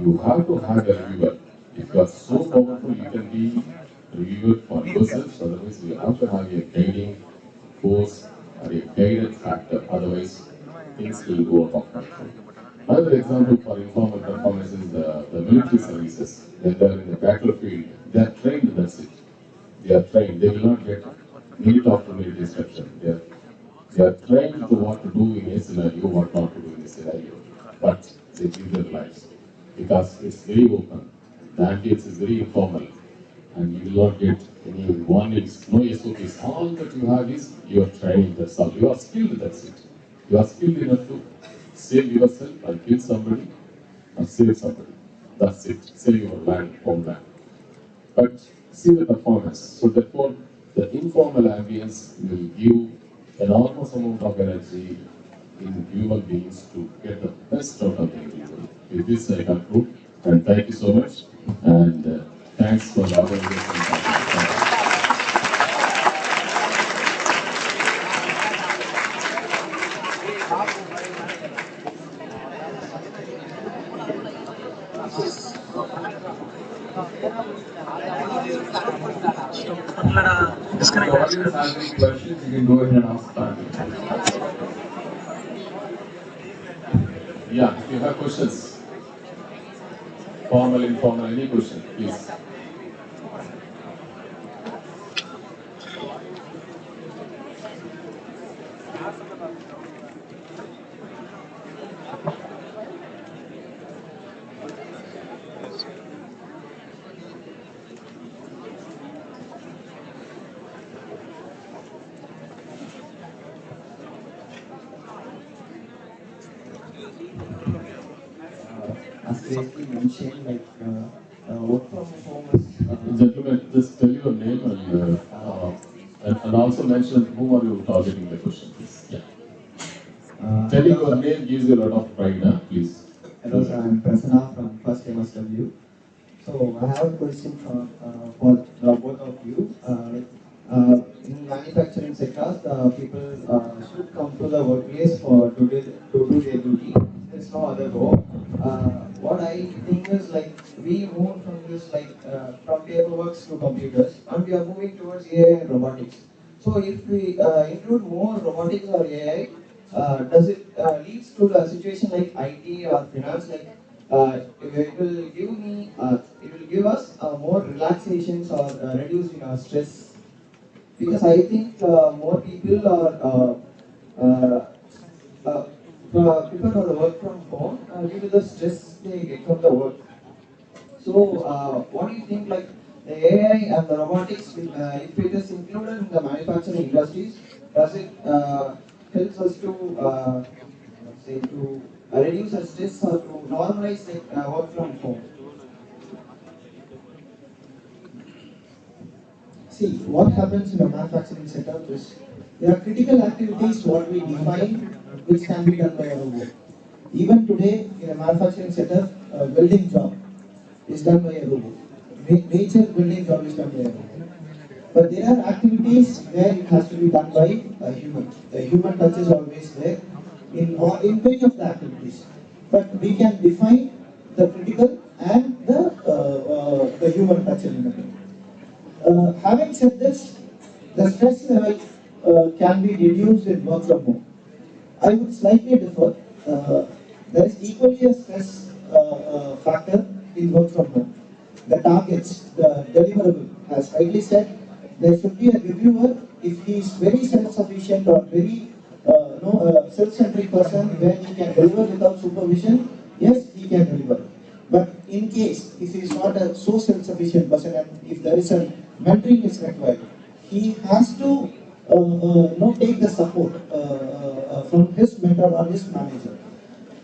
[SPEAKER 5] you have to have a reviewer. If you are so powerful, you can be reviewer for yourself. Otherwise, you have to have a guiding force or a guided factor. Otherwise, things will go out of control. Another example for informal performance is the military services. When they are in the battlefield, they are trained, that's it. They are trained. They will not get minute after minute instruction. They are trained to what to do in a scenario, what not to do in a scenario. But they give their lives because it's very open. The ambience is very informal, and you will not get any warnings, no SOPs. All that you have is your training. That's all. You are skilled. That's it. You are skilled enough to save yourself or kill somebody or save somebody. That's it. Save your land, homeland. But see the performance. So therefore, the informal ambience will give enormous amount of energy in human beings to get the best out of the individual. With this, I conclude, and thank you so much, and thanks for the organization.
[SPEAKER 2] If the audience has any questions, you can go ahead and ask that.
[SPEAKER 5] Yeah, if you have questions, formal, informal, any question, please.
[SPEAKER 1] As previously mentioned, work from home is.
[SPEAKER 5] Gentlemen, just tell your name and also mention whom are you targeting the question, please. Yeah. Telling your name gives you a lot of pride, huh? Please.
[SPEAKER 1] Hello, sir. I'm Prasanna from First MSW. So I have a question for both of you. In manufacturing sectors, people should come to the workplace to do their duty. There's no other go. What I think is we move from this from paperwork to computers, and we are moving towards AI and robotics. So if we include more robotics or AI, does it leads to a situation like IT or finance it will give us more relaxations or reducing our stress, because I think more people are prefer to work from home due to the stress they get from the work. So what do you think the AI and the robotics, if it is included in the manufacturing industries, does it helps us to say to reduce the stress or to normalize work from home? See, what happens in a manufacturing setup is there are critical activities what we define which can be done by a robot. Even today in a manufacturing setup, a welding job is done by a robot. Nature building job is done by a robot. But there are activities where it has to be done by a human. The human touch is always there in many of the activities. But we can define the critical and the human touch element. Having said this, the stress level can be reduced in work from home. I would slightly differ. There is equally a stress factor in work from home. The targets, the deliverable, as rightly said, there should be a reviewer
[SPEAKER 9] if he is very self-sufficient or very self-centric person where he can deliver without supervision, yes, he can deliver. But in case if he is not a so self-sufficient person and if there is a mentoring is required, he has to take the support from his mentor or his manager.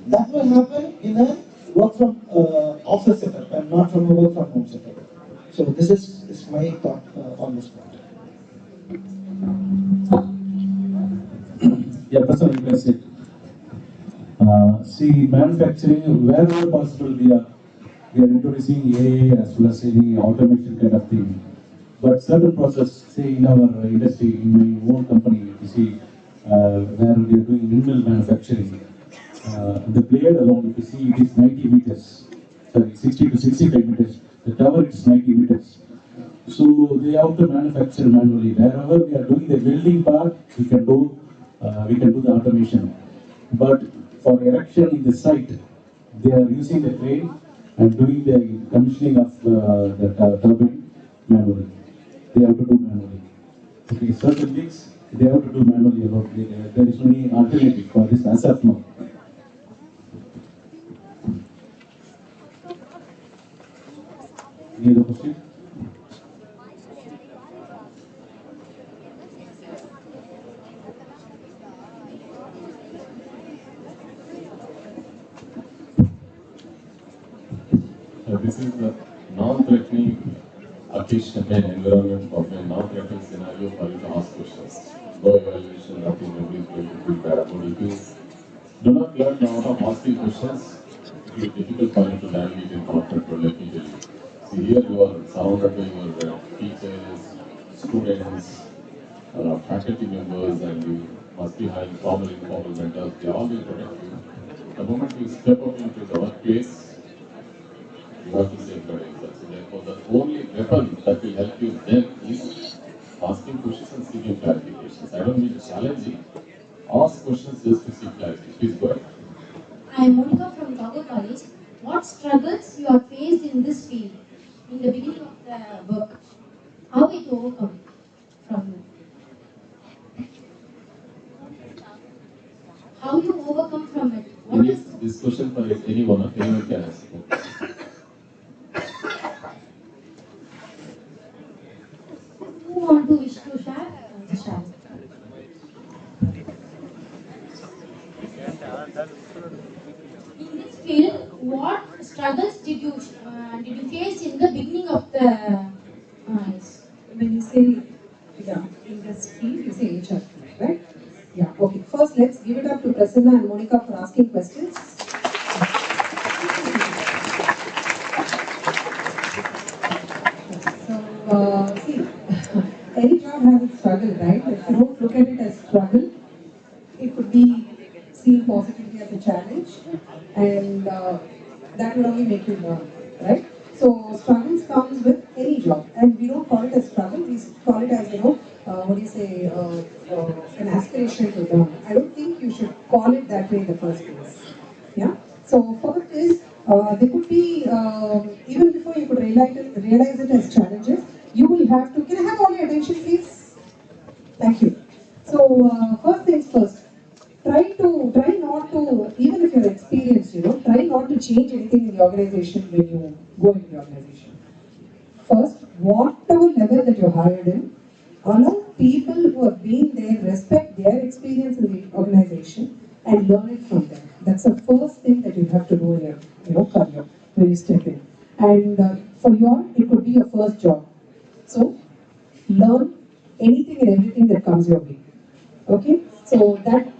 [SPEAKER 9] That will happen in a work from office setup and not from a work from home setup. So this is my thought on this point.
[SPEAKER 8] Yeah, Prasad, you can say. See, manufacturing, wherever possible, we are introducing AI as well as any automation kind of thing. But certain process, say in our industry, in my own company, you see, where we are doing mineral manufacturing, the blade alone, if you see, it is 90 meters, sorry, 60 to 65 meters. The tower is 90 meters. So they have to manufacture manually. Wherever we are doing the welding part, we can do the automation. But for erection in the site, they are using the crane and doing the commissioning of the turbine manually. They have to do manually. Okay, certain things they have to do manually. There is no alternative for this as of now. Any other question?
[SPEAKER 5] This is the non-threatening occasion and environment of a non-threatening scenario for you to ask questions. No evaluation, nothing, everything is going to be bad. But if you do not learn out of asking questions, it is difficult for you to navigate in corporate world, let me tell you. See, here you are surrounded by your teachers, students, faculty members, and you must be having formal, informal mentors. They all will protect you. The moment you step up into the workplace, you have to safeguard yourself. So therefore, the only weapon that will help you then is asking questions and seeking clarifications. I don't mean challenging. Ask questions just to seek clarity. Please go ahead.
[SPEAKER 10] I am Monica from Gago College. What struggles you are faced in this field in the beginning of the work? How it overcome from you? How you overcome from it? What is
[SPEAKER 5] this question for anyone? Anyone can ask.
[SPEAKER 10] Who want to wish to share? Share. In this field, what struggles did you face in the beginning of the?
[SPEAKER 6] When you say, yeah, in this field, you say HR, right? Yeah. Okay. First, let's give it up to Prasanna and Monica for asking questions. So, see, any job has its struggle, right? If you don't look at it as struggle, it could be seen positively as a challenge, and that will only make you learn, right? So struggles comes with any job, and we don't call it as struggle. We call it as an aspiration to learn. I don't think you should call it that way in the first place. Yeah. So first is there could be even before you could realize it as challenges, you will have to. Can I have all your attention, please? Thank you. So first things first. Try not to, even if you're experienced, try not to change anything in the organization when you go into the organization. First, whatever level that you're hired in, allow people who have been there, respect their experience in the organization and learn it from them. That's the first thing that you have to do in your career when you step in. And for you all, it could be your first job. So, learn anything and everything that comes your way. Okay? So that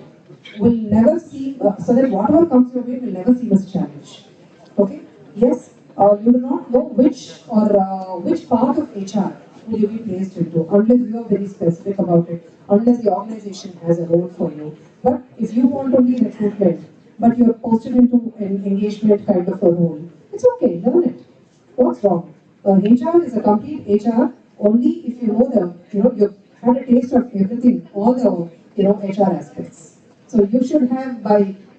[SPEAKER 6] will never seem, so that whatever comes your way will never seem as a challenge. Okay? Yes, you do not know which part of HR will you be placed into unless you are very specific about it, unless the organization has a role for you. But if you want only recruitment, but you're posted into an engagement kind of a role, it's okay, learn it. What's wrong? HR is a complete HR only if you know you've had a taste of everything, all the HR aspects. So you should have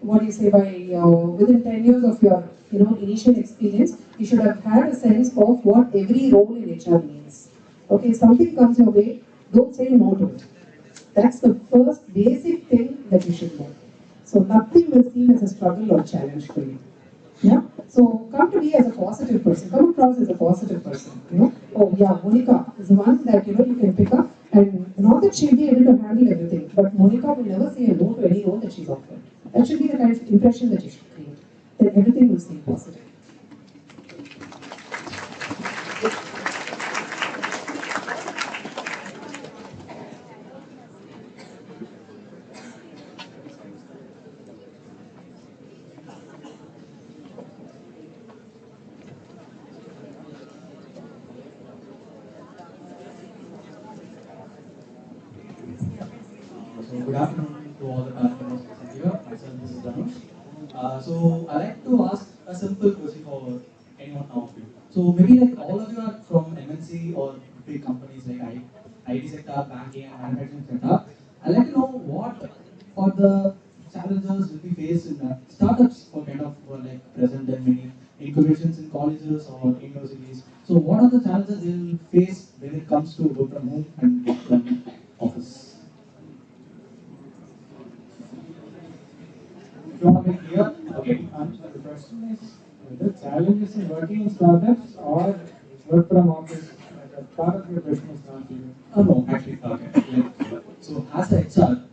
[SPEAKER 6] within 10 years of your initial experience, you should have had a sense of what every role in HR means. Okay, something comes your way, Don't say no to it. That's the first basic thing that you should know. So nothing will seem as a struggle or challenge for you. Yeah. So come to me as a positive person. Come across as a positive person. Oh yeah, Monica is the one that you can pick up, and not that she'll be able to handle everything, but Monica will never say a no to any role that she's offered. That should be the kind of impression that you should create. Then everything will seem positive.
[SPEAKER 11] So good afternoon to all the panel members present here. Myself, this is Dhanush. So I like to ask a simple question for anyone of you. So maybe like all of you are from MNC or big companies like IT sector, banking and manufacturing sector. I'd like to know what are the challenges will be faced in startups or kind of like present in many incubations in colleges or universities. So what are the challenges they will face when it comes to work from home and work from office?
[SPEAKER 7] You want to be clear? Okay. The question is whether challenges in working in startups or work from office. Like a part of your question is not clear.
[SPEAKER 11] No, actually, okay. So as a HR,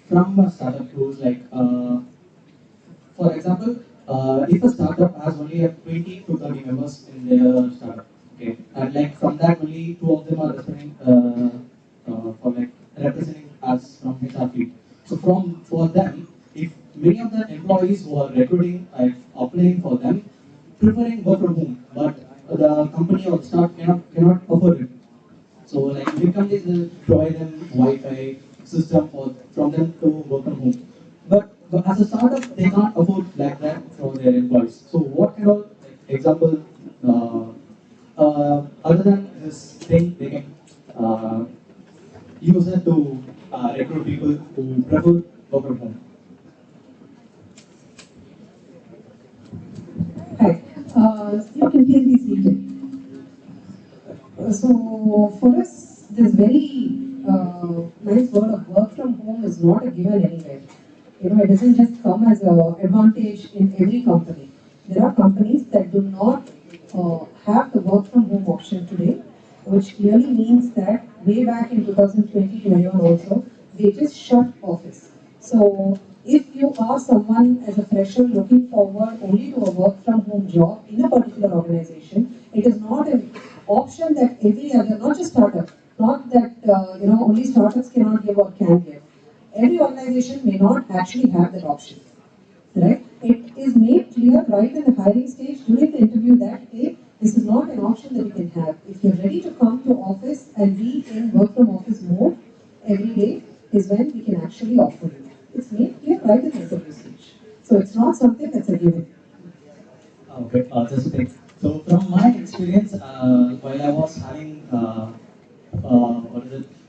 [SPEAKER 11] from a startup who's like, for example, if a startup has only 20 to 30 members in their startup, okay, and like from that only 2 of them are representing us from HR field. So for them, if many of the employees who are recruiting, applying for them, preferring work from home, but the company or staff cannot afford it. So like big companies will provide them Wi-Fi system from them to work from home. But as a startup, they can't afford like that for their employees. So what kind of example, other than this thing, they can use it to recruit people who prefer work from home?
[SPEAKER 6] Hi. You can please be seated. So for us, this very nice word of work from home is not a given anywhere. It doesn't just come as an advantage in every company. There are companies that do not have the work from home option today, which clearly means that way back in 2020-21 also, they just shut office. So if you are someone as a fresher looking forward only to a work from home job in a particular organization, it is not an option that every other, not just startup, not that only startups cannot give or can give. Every organization may not actually have that option, right? It is made clear right in the hiring stage during the interview that hey, this is not an option that you can have. If you're ready to come to office and be in work from office mode every day, is when we can actually offer you. It's made clear right in the interview stage. So it's not something that's a given.
[SPEAKER 11] Okay, just a thing. So from my experience, while I was having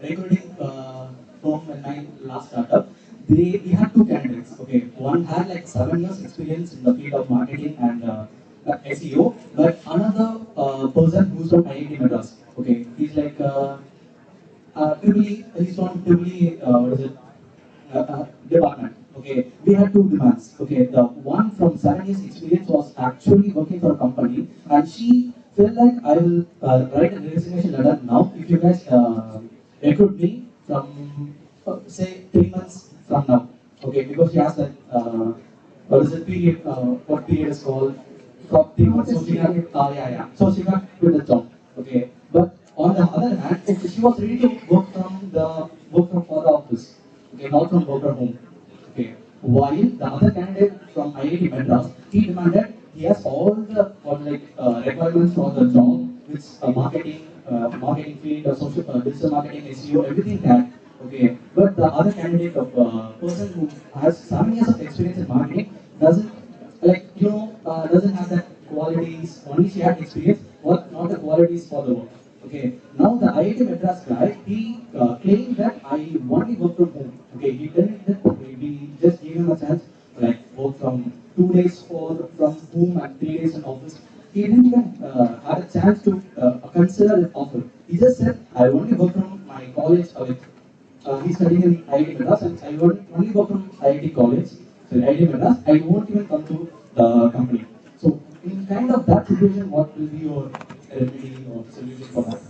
[SPEAKER 11] recruiting firm in my last startup, we had 2 candidates. Okay, one had like 7 years experience in the field of marketing and SEO, but another person who's from IIT Madras. Okay, he's like he's from department. Okay, we had 2 demands. Okay, the one from 7 years experience was actually working for a company, and she felt like I will write a resignation letter now if you guys recruit me from say 3 months from now. Okay, because she has that what is the period? What period is called? For 3 months. So she had yeah. So she got quit the job. Okay, but on the other hand, she was ready to work from for the office. Okay, not from work from home. Okay. While the other candidate from IIT Madras, he demanded he has all the requirements for the job, which marketing field, social digital marketing, SEO, everything had. Okay, but the other candidate of person who has 7 years of experience in marketing doesn't doesn't have that qualities. Only she had experience, but not the qualities for the work. Okay, now the IIT Madras guy, he claimed that I only work from home. Okay, he didn't that we just gave him a chance, like work from 2 days from home and 3 days in office. He didn't even had a chance to consider that offer. He just said, I only work from my college with, he's studying in IIT Madras, and I only go from IIT college, so IIT Madras, I won't even come to the company. So in kind of that situation, what will be your remedy or solution for that?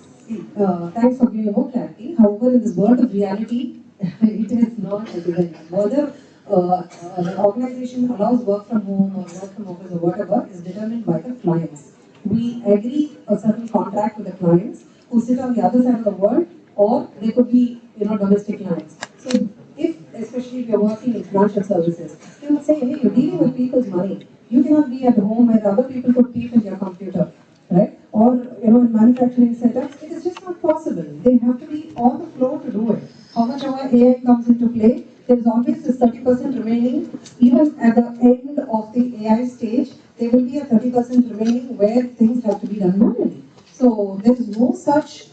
[SPEAKER 6] Thanks for giving more clarity. However, in this world of reality, it is not a given. Whether an organization allows work from home or work from office or whatever is determined by the clients. We agree a certain contract with the clients who sit on the other side of the world, or they could be, domestic clients. So if, especially if you're working in financial services, they would say, hey, you're dealing with people's money. You cannot be at home where other people could peep in your computer, right? Or, in manufacturing setups, it is just not possible. They have to be on the floor to do it. How much ever AI comes into play, there is always this 30% remaining. Even at the end of the AI stage, there will be a 30% remaining where things have to be done manually. So there is no such,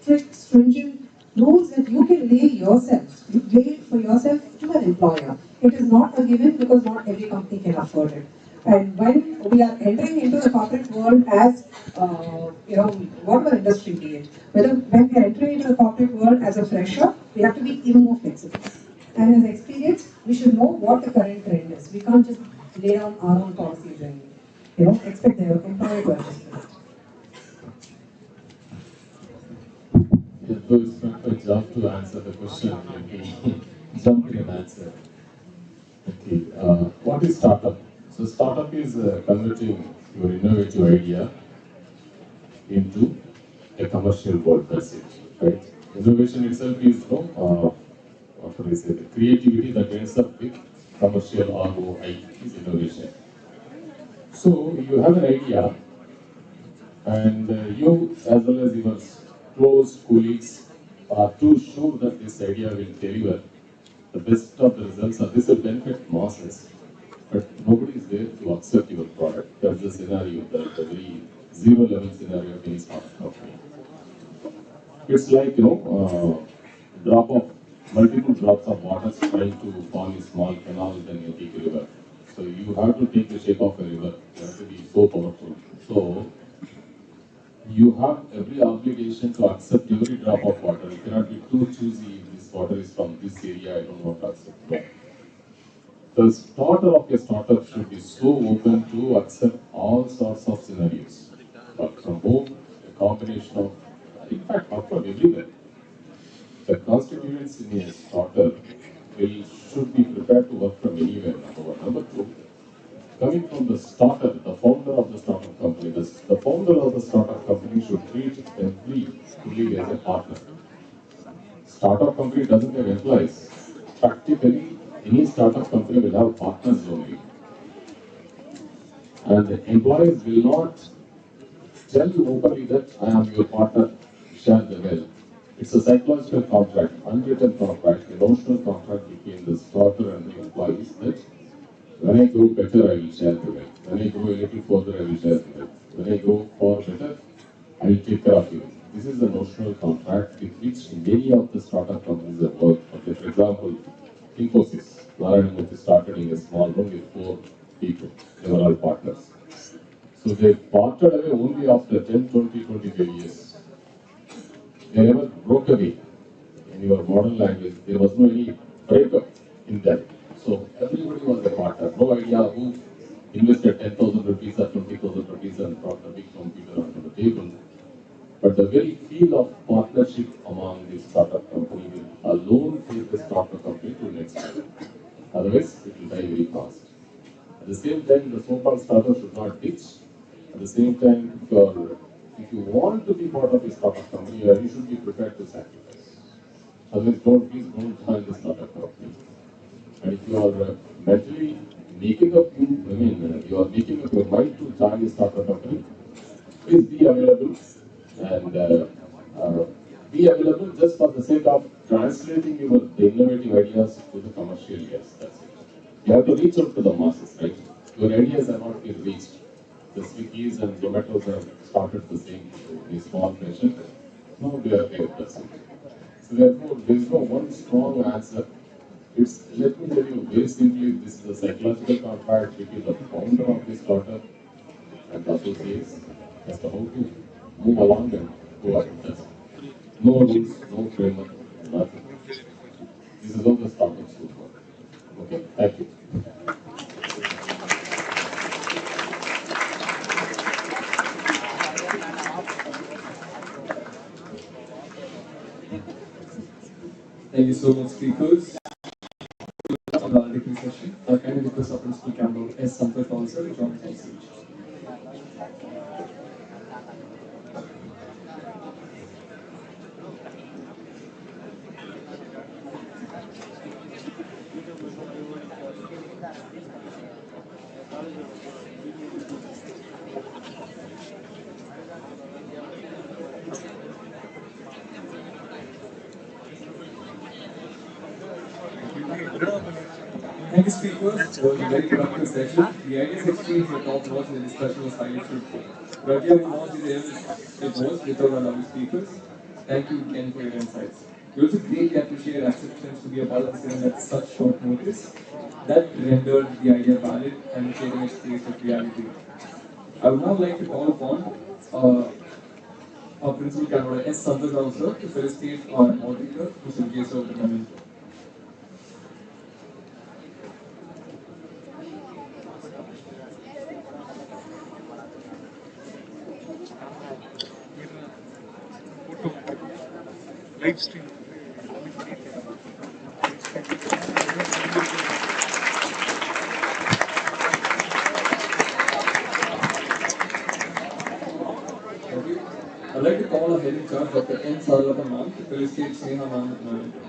[SPEAKER 6] strict, stringent rules that you can lay yourself. You lay it for yourself to an employer. It is not a given because not every company can afford it. And when we are entering into the corporate world as, whatever industry be it, when we are entering into the corporate world as a fresher, we have to be even more flexible. And as experience, we should know what the current trend is. We can't just lay down our own policies and, expect the employer to adjust to it.
[SPEAKER 5] Yeah, though it's not my job to answer the question, let me jump in and answer. Okay, what is startup? So startup is converting your innovative idea into a commercial world, that's it, right? Innovation itself is, what do I say, the creativity that ends up with commercial ROI is innovation. So you have an idea, and you, as well as your close colleagues, are too sure that this idea will deliver the best of the results, and this will benefit masses. But nobody is there to accept your product. That's the scenario, the very zero level scenario of any startup company. It's like, drop of multiple drops of water trying to form a small canal, then you take a river. So you have to take the shape of a river. You have to be so powerful. So you have every obligation to accept every drop of water. You cannot be too choosy. This water is from this area, I don't want to accept. No. The starter of a startup should be so open to accept all sorts of scenarios. But from home, a combination of, in fact, not from everywhere. The constituents in a startup should be prepared to work from anywhere, number one. Number two, coming from the starter, the founder of the startup company, the founder of the startup company should treat every colleague as a partner. Startup company doesn't have employees. Practically, any startup company will have partners only. And the employees will not tell you openly that I am your partner, share the wealth. It's a psychological contract, unwritten contract, a notional contract between the starter and the employees that when I grow better, I will share the wealth. When I grow a little further, I will share the wealth. When I go for better, I will take care of you. This is a notional contract with which many of the startup companies have worked. Okay, for example, Infosys, Narayanamurthy started in a small room with 4 people. They were all partners. So they parted away only after 10, 20, 25 years. They never broke away. In your modern language, there was no any breakup in that. So everybody was a partner. No idea who invested 10,000 rupees or 20,000 rupees and brought the big computer onto the table. But the very feel of partnership among the startup company will alone take the startup company to the next level. Otherwise, it will die very fast. At the same time, the so-called startup should not ditch. At the same time, if you want to be part of a startup company, you should be prepared to sacrifice. Otherwise, please don't join the startup company. And if you are mentally making up you are making up your mind to join a startup company, please be available and be available just for the sake of translating your innovative ideas to the commercial ideas. That's it. You have to reach out to the masses, right? Your ideas are not being reached. The Swiggies and Zomatos have started the same in a small fashion. No, they are there. That's it. So therefore, there is no one strong answer. Let me tell you very simply, this is a psychological contract between the founder of this startup and the associates as to how to move along and go ahead. No rules, no framework, nothing. This is how the startups would work. Okay, thank you.
[SPEAKER 2] Thank you so much, speakers. On the article session, I kindly request our principal candidate S. Santosh also to join us on stage. Thank you, speakers. It was a very productive session. The ideas exchanged were top notch and the discussion was highly fruitful. Pragya will not be there it was without our lovely speakers. Thank you again for your insights. We also greatly appreciate your acceptance to be a part of this event at such short notice. That rendered the idea valid and creating its taste of reality. I would now like to call upon our principal candidate S. Santosh also to felicitate our moderator, Mr. Vijay Sir, with the memento.
[SPEAKER 7] Live stream.
[SPEAKER 2] I'd like to call our head in charge, Dr. N. Saralata ma'am, to felicitate Sneha ma'am with the memento.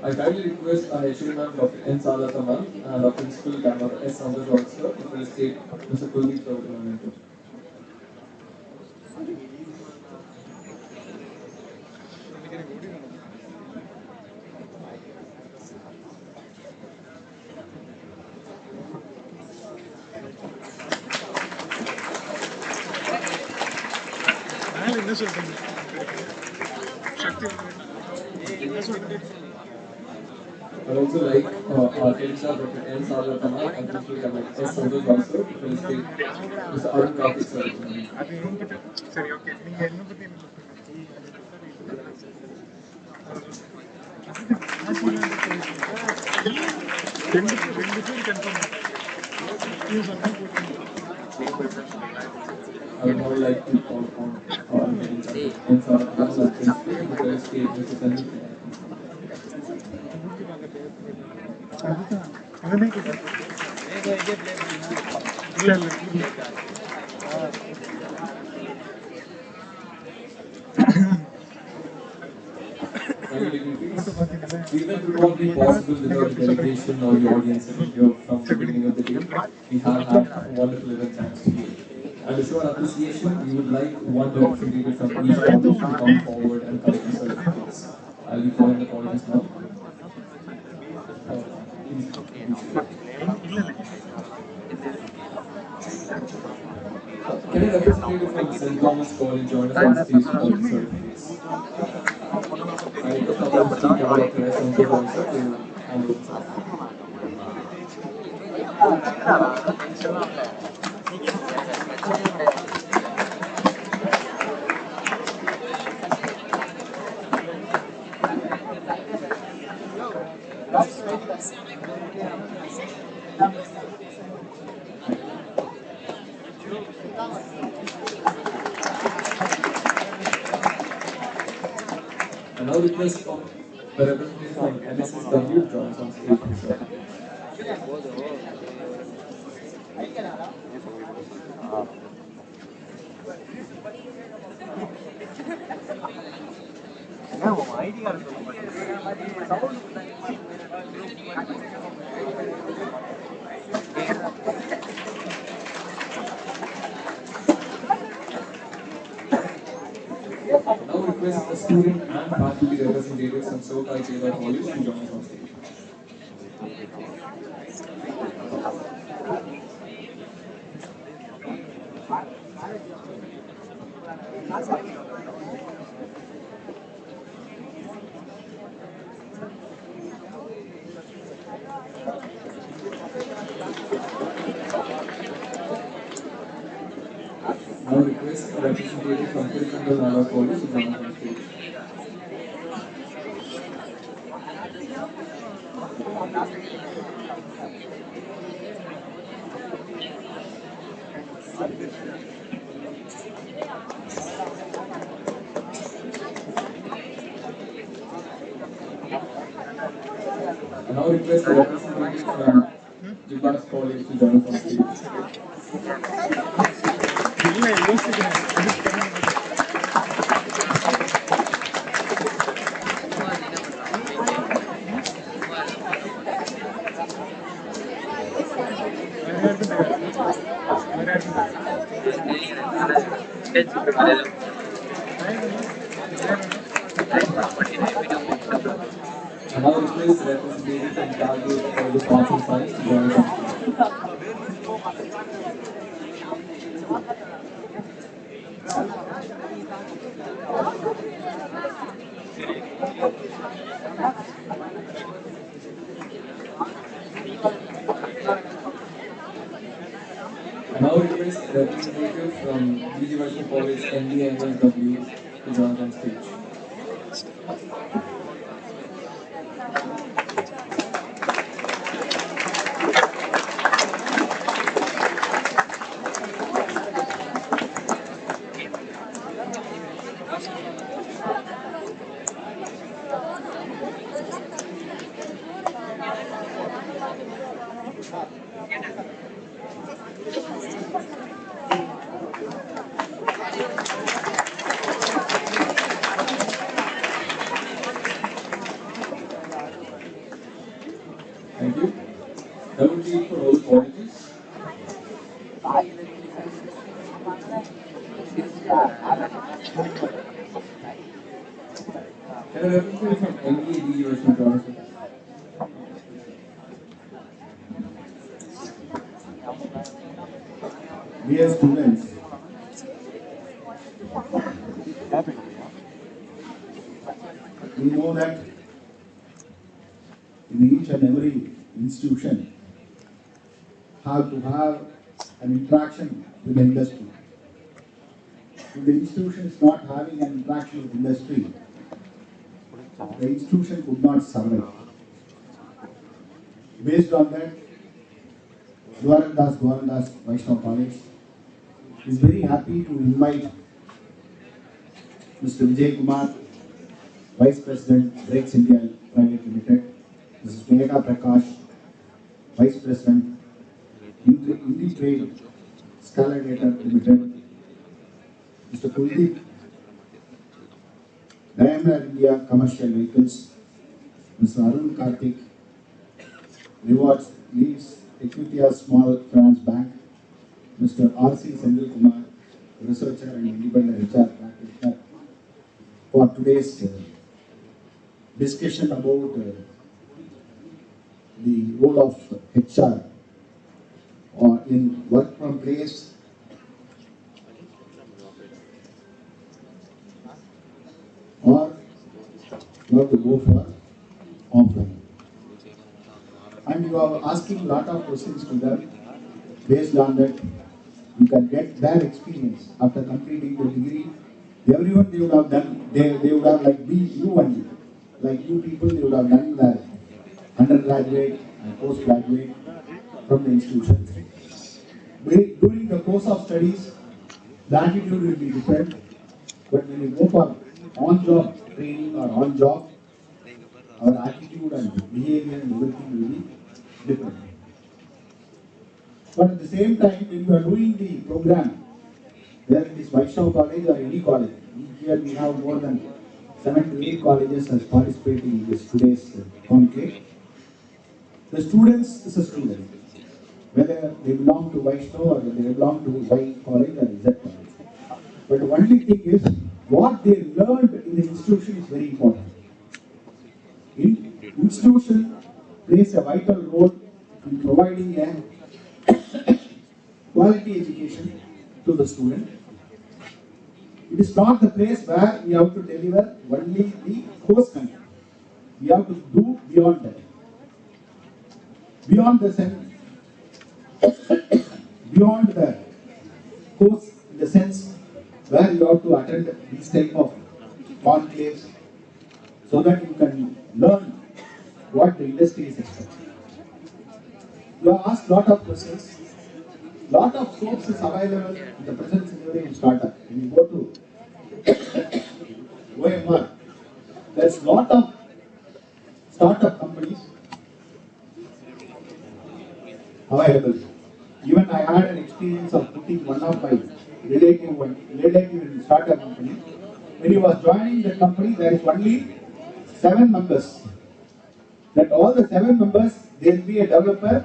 [SPEAKER 2] I kindly request our HOD ma'am, Dr. N. Saralata ma'am, and our principal candidate S. Santosh also to felicitate Mr. Kuldeep sir with the memento. I'd also like our head sir, Dr. N. Saralata ma'am, and principal candidate S. Santosh also to felicitate Mr. Arun Karthik sir with the memento.
[SPEAKER 7] Sorry, okay.
[SPEAKER 2] I would now like to call upon our head in charge, N. Saralata ma'am, and principal to felicitate Mr. Sandeep. The event would not be possible without the delegation or the audience and here from the beginning of the day. We have had a wonderful event thanks to you. And to show our appreciation, we would like one representative from each college to come forward and collect the certificates. I'll be calling the colleges now. Can a representative from St. Thomas College join us on stage to collect the certificates? I request our principal candidate Dr. S. Santosh also to handle the certificates. I now request the representative from MSSW to join us on stage for the certificates. Now request the student and faculty representatives from Sokai Taylor College to join us on stage. Now request a representative from Conclave College to join us on stage. I now request a representative from BBA College to join us on stage. I now request a representative from Target College of Arts and Science to join us on stage. I now request a representative from DGVC College MBA MSW to join us on stage. Thank you. That would be it for all the colleges. Can a representative from MBA DGVC join us?
[SPEAKER 8] Dear students, we know that in each and every institution have to have an interaction with the industry. If the institution is not having an interaction with industry, the institution could not survive. Based on that, Gorandas Vaishnav College is very happy to invite Mr. Vijay Kumar, Vice President, Breaks India Private Limited, Mrs. Megha Prakash, Vice President, IndiTrade Scalator Limited, Mr. Kuldeep, Daimler India Commercial Vehicles, Mr. Arun Karthik, Rewards Leads Equitia Small Finance Bank, Mr. R.C. Sendil Kumar, researcher and independent HR practitioner, for today's discussion about the role of HR or in work from place or you have to go for offline. And you are asking a lot of questions to them. Based on that, you can get their experience after completing the degree. Everyone they would have done, they would have like be you only. Like you people, they would have done their undergraduate and postgraduate from the institution. During the course of studies, the attitude will be different. But when you go for on-job training or on-job, our attitude and behavior and everything will be different. But at the same time, when you are doing the program, whether it is Vaishnav College or any college, here we have more than 7 to 8 colleges as participating in this today's conclave. The students is a student, whether they belong to Vaishnav or whether they belong to Y college or Z college. But the only thing is, what they learned in the institution is very important. Institution plays a vital role in providing a quality education to the student. It is not the place where we have to deliver only the course content. We have to do beyond that. Beyond the course
[SPEAKER 12] in the sense where you have to attend these type of conclaves so that you can learn what the industry is expecting. You have asked lot of questions. Lot of scopes is available in the present scenario in startup. When you go to OMR, there's lot of startup companies available. Even I had an experience of putting one of my relative in startup company. When he was joining the company, there is only 7 members. That all the 7 members, they will be a developer,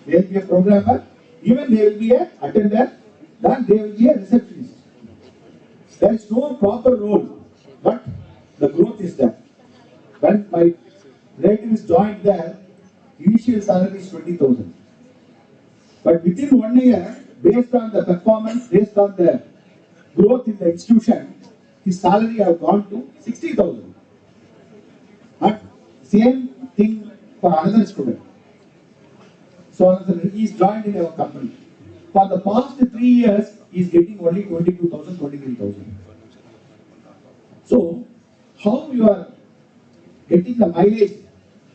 [SPEAKER 12] they will be a programmer, even they will be a attender, then they will be a receptionist. There is no proper role, but the growth is there. When my relatives joined there, initial salary is 20,000. But within 1 year, based on the performance, based on the growth in the institution, his salary have gone to 60,000. And same thing for another student. So he is joined in our company. For the past 3 years, he is getting only 22,000, 23,000. So, how you are getting the mileage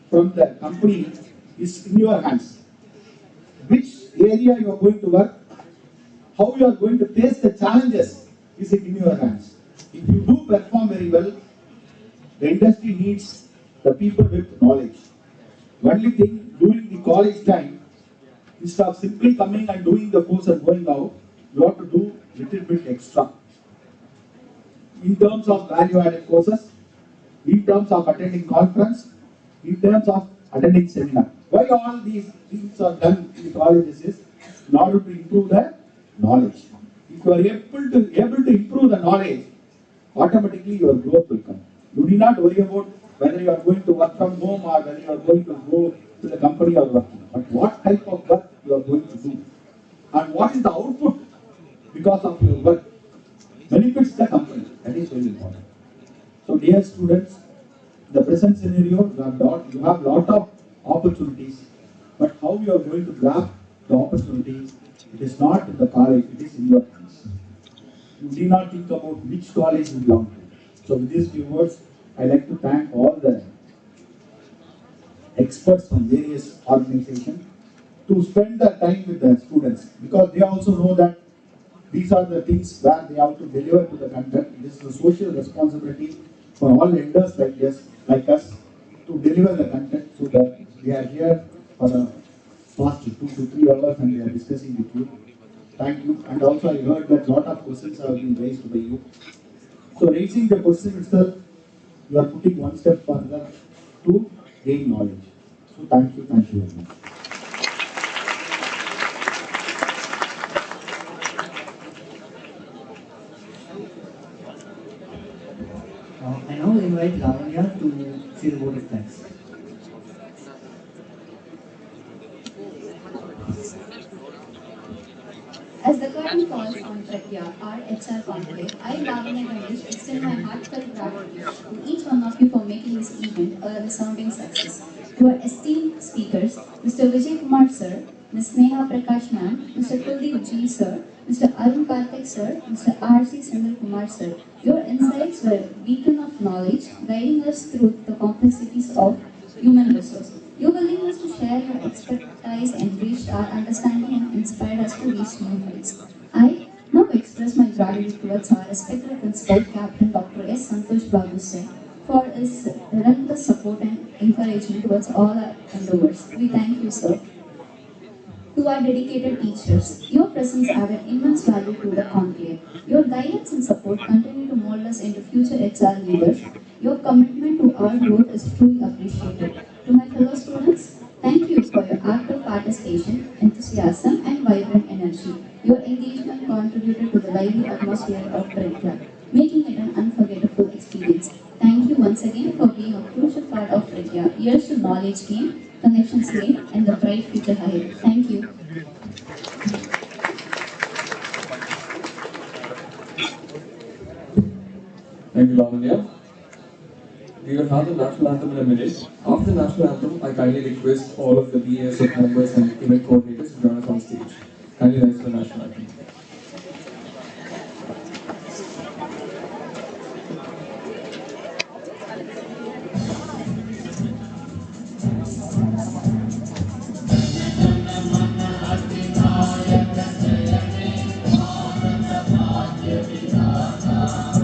[SPEAKER 12] from the company is in your hands. Which area you are going to work, how you are going to face the challenges is in your hands. If you do perform very well, the industry needs the people with knowledge. Only thing, during the college time, instead of simply coming and doing the course and going out, you have to do little bit extra. In terms of value-added courses, in terms of attending conference, in terms of attending seminar. Why all these things are done in colleges is in order to improve the knowledge. If you are able to improve the knowledge, automatically your growth will come. You need not worry about whether you are going to work from home or whether you are going to go to the company or working. But what type of work you are going to do and what is the output because of your work benefits the company. That is very important. So dear students, in the present scenario, you have lot of opportunities, but how you are going to grab the opportunities, it is not in the college, it is in your hands. You do not think about which college you belong to. So with these few words, I like to thank all the experts from various organizations to spend the time with the students, because they also know that these are the things where they have to deliver to the content. This is a social responsibility for all lenders like us to deliver the content, so that we are here for the past 2 to 3 hours and we are discussing with you. Thank you. And also I heard that lot of questions have been raised by you. So raising the question itself, you are putting one step further to gain knowledge. So thank you very much.
[SPEAKER 1] I now invite Lavanya to say the vote of thanks.
[SPEAKER 13] As the curtain falls on PRAAJNYAA, our HR conclave, I, Lavanya Ganesh, extend my heartfelt gratitude to each one of you for making this event a resounding success. To our esteemed speakers, Mr. Vijay Kumar Sir, Ms. Sneha Prakash Ma'am, Mr. Kuldeep G Sir, Mr. Arun Karthik Sir, Mr. R.C. Sundar Kumar Sir, your insights were a beacon of knowledge, guiding us through the complexities of human resources. Your willingness to share your expertise enriched our understanding and inspired us to reach new heights. I now express my gratitude towards our respected principal, Captain Dr. S. Santosh Babu Sir, for his relentless support and encouragement towards all our endeavors. We thank you, sir. To our dedicated teachers, your presence added immense value to the conclave. Your guidance and support continue to mold us into future HR leaders. Your commitment to our growth is truly appreciated. To my fellow students, thank you for your active participation, enthusiasm, and vibrant energy. Your engagement contributed to the lively atmosphere of PRAAJNYAA, making it an unforgettable experience. Thank you once again for being a crucial part of PRAAJNYAA. Here's to knowledge gain, connections made, and the bright future ahead. Thank you.
[SPEAKER 2] Thank you, Lavanya. We will have the national anthem in a minute. After the national anthem, I kindly request all of the BASF members and event coordinators to join us on stage. Kindly rise for the national anthem.
[SPEAKER 14] Session-3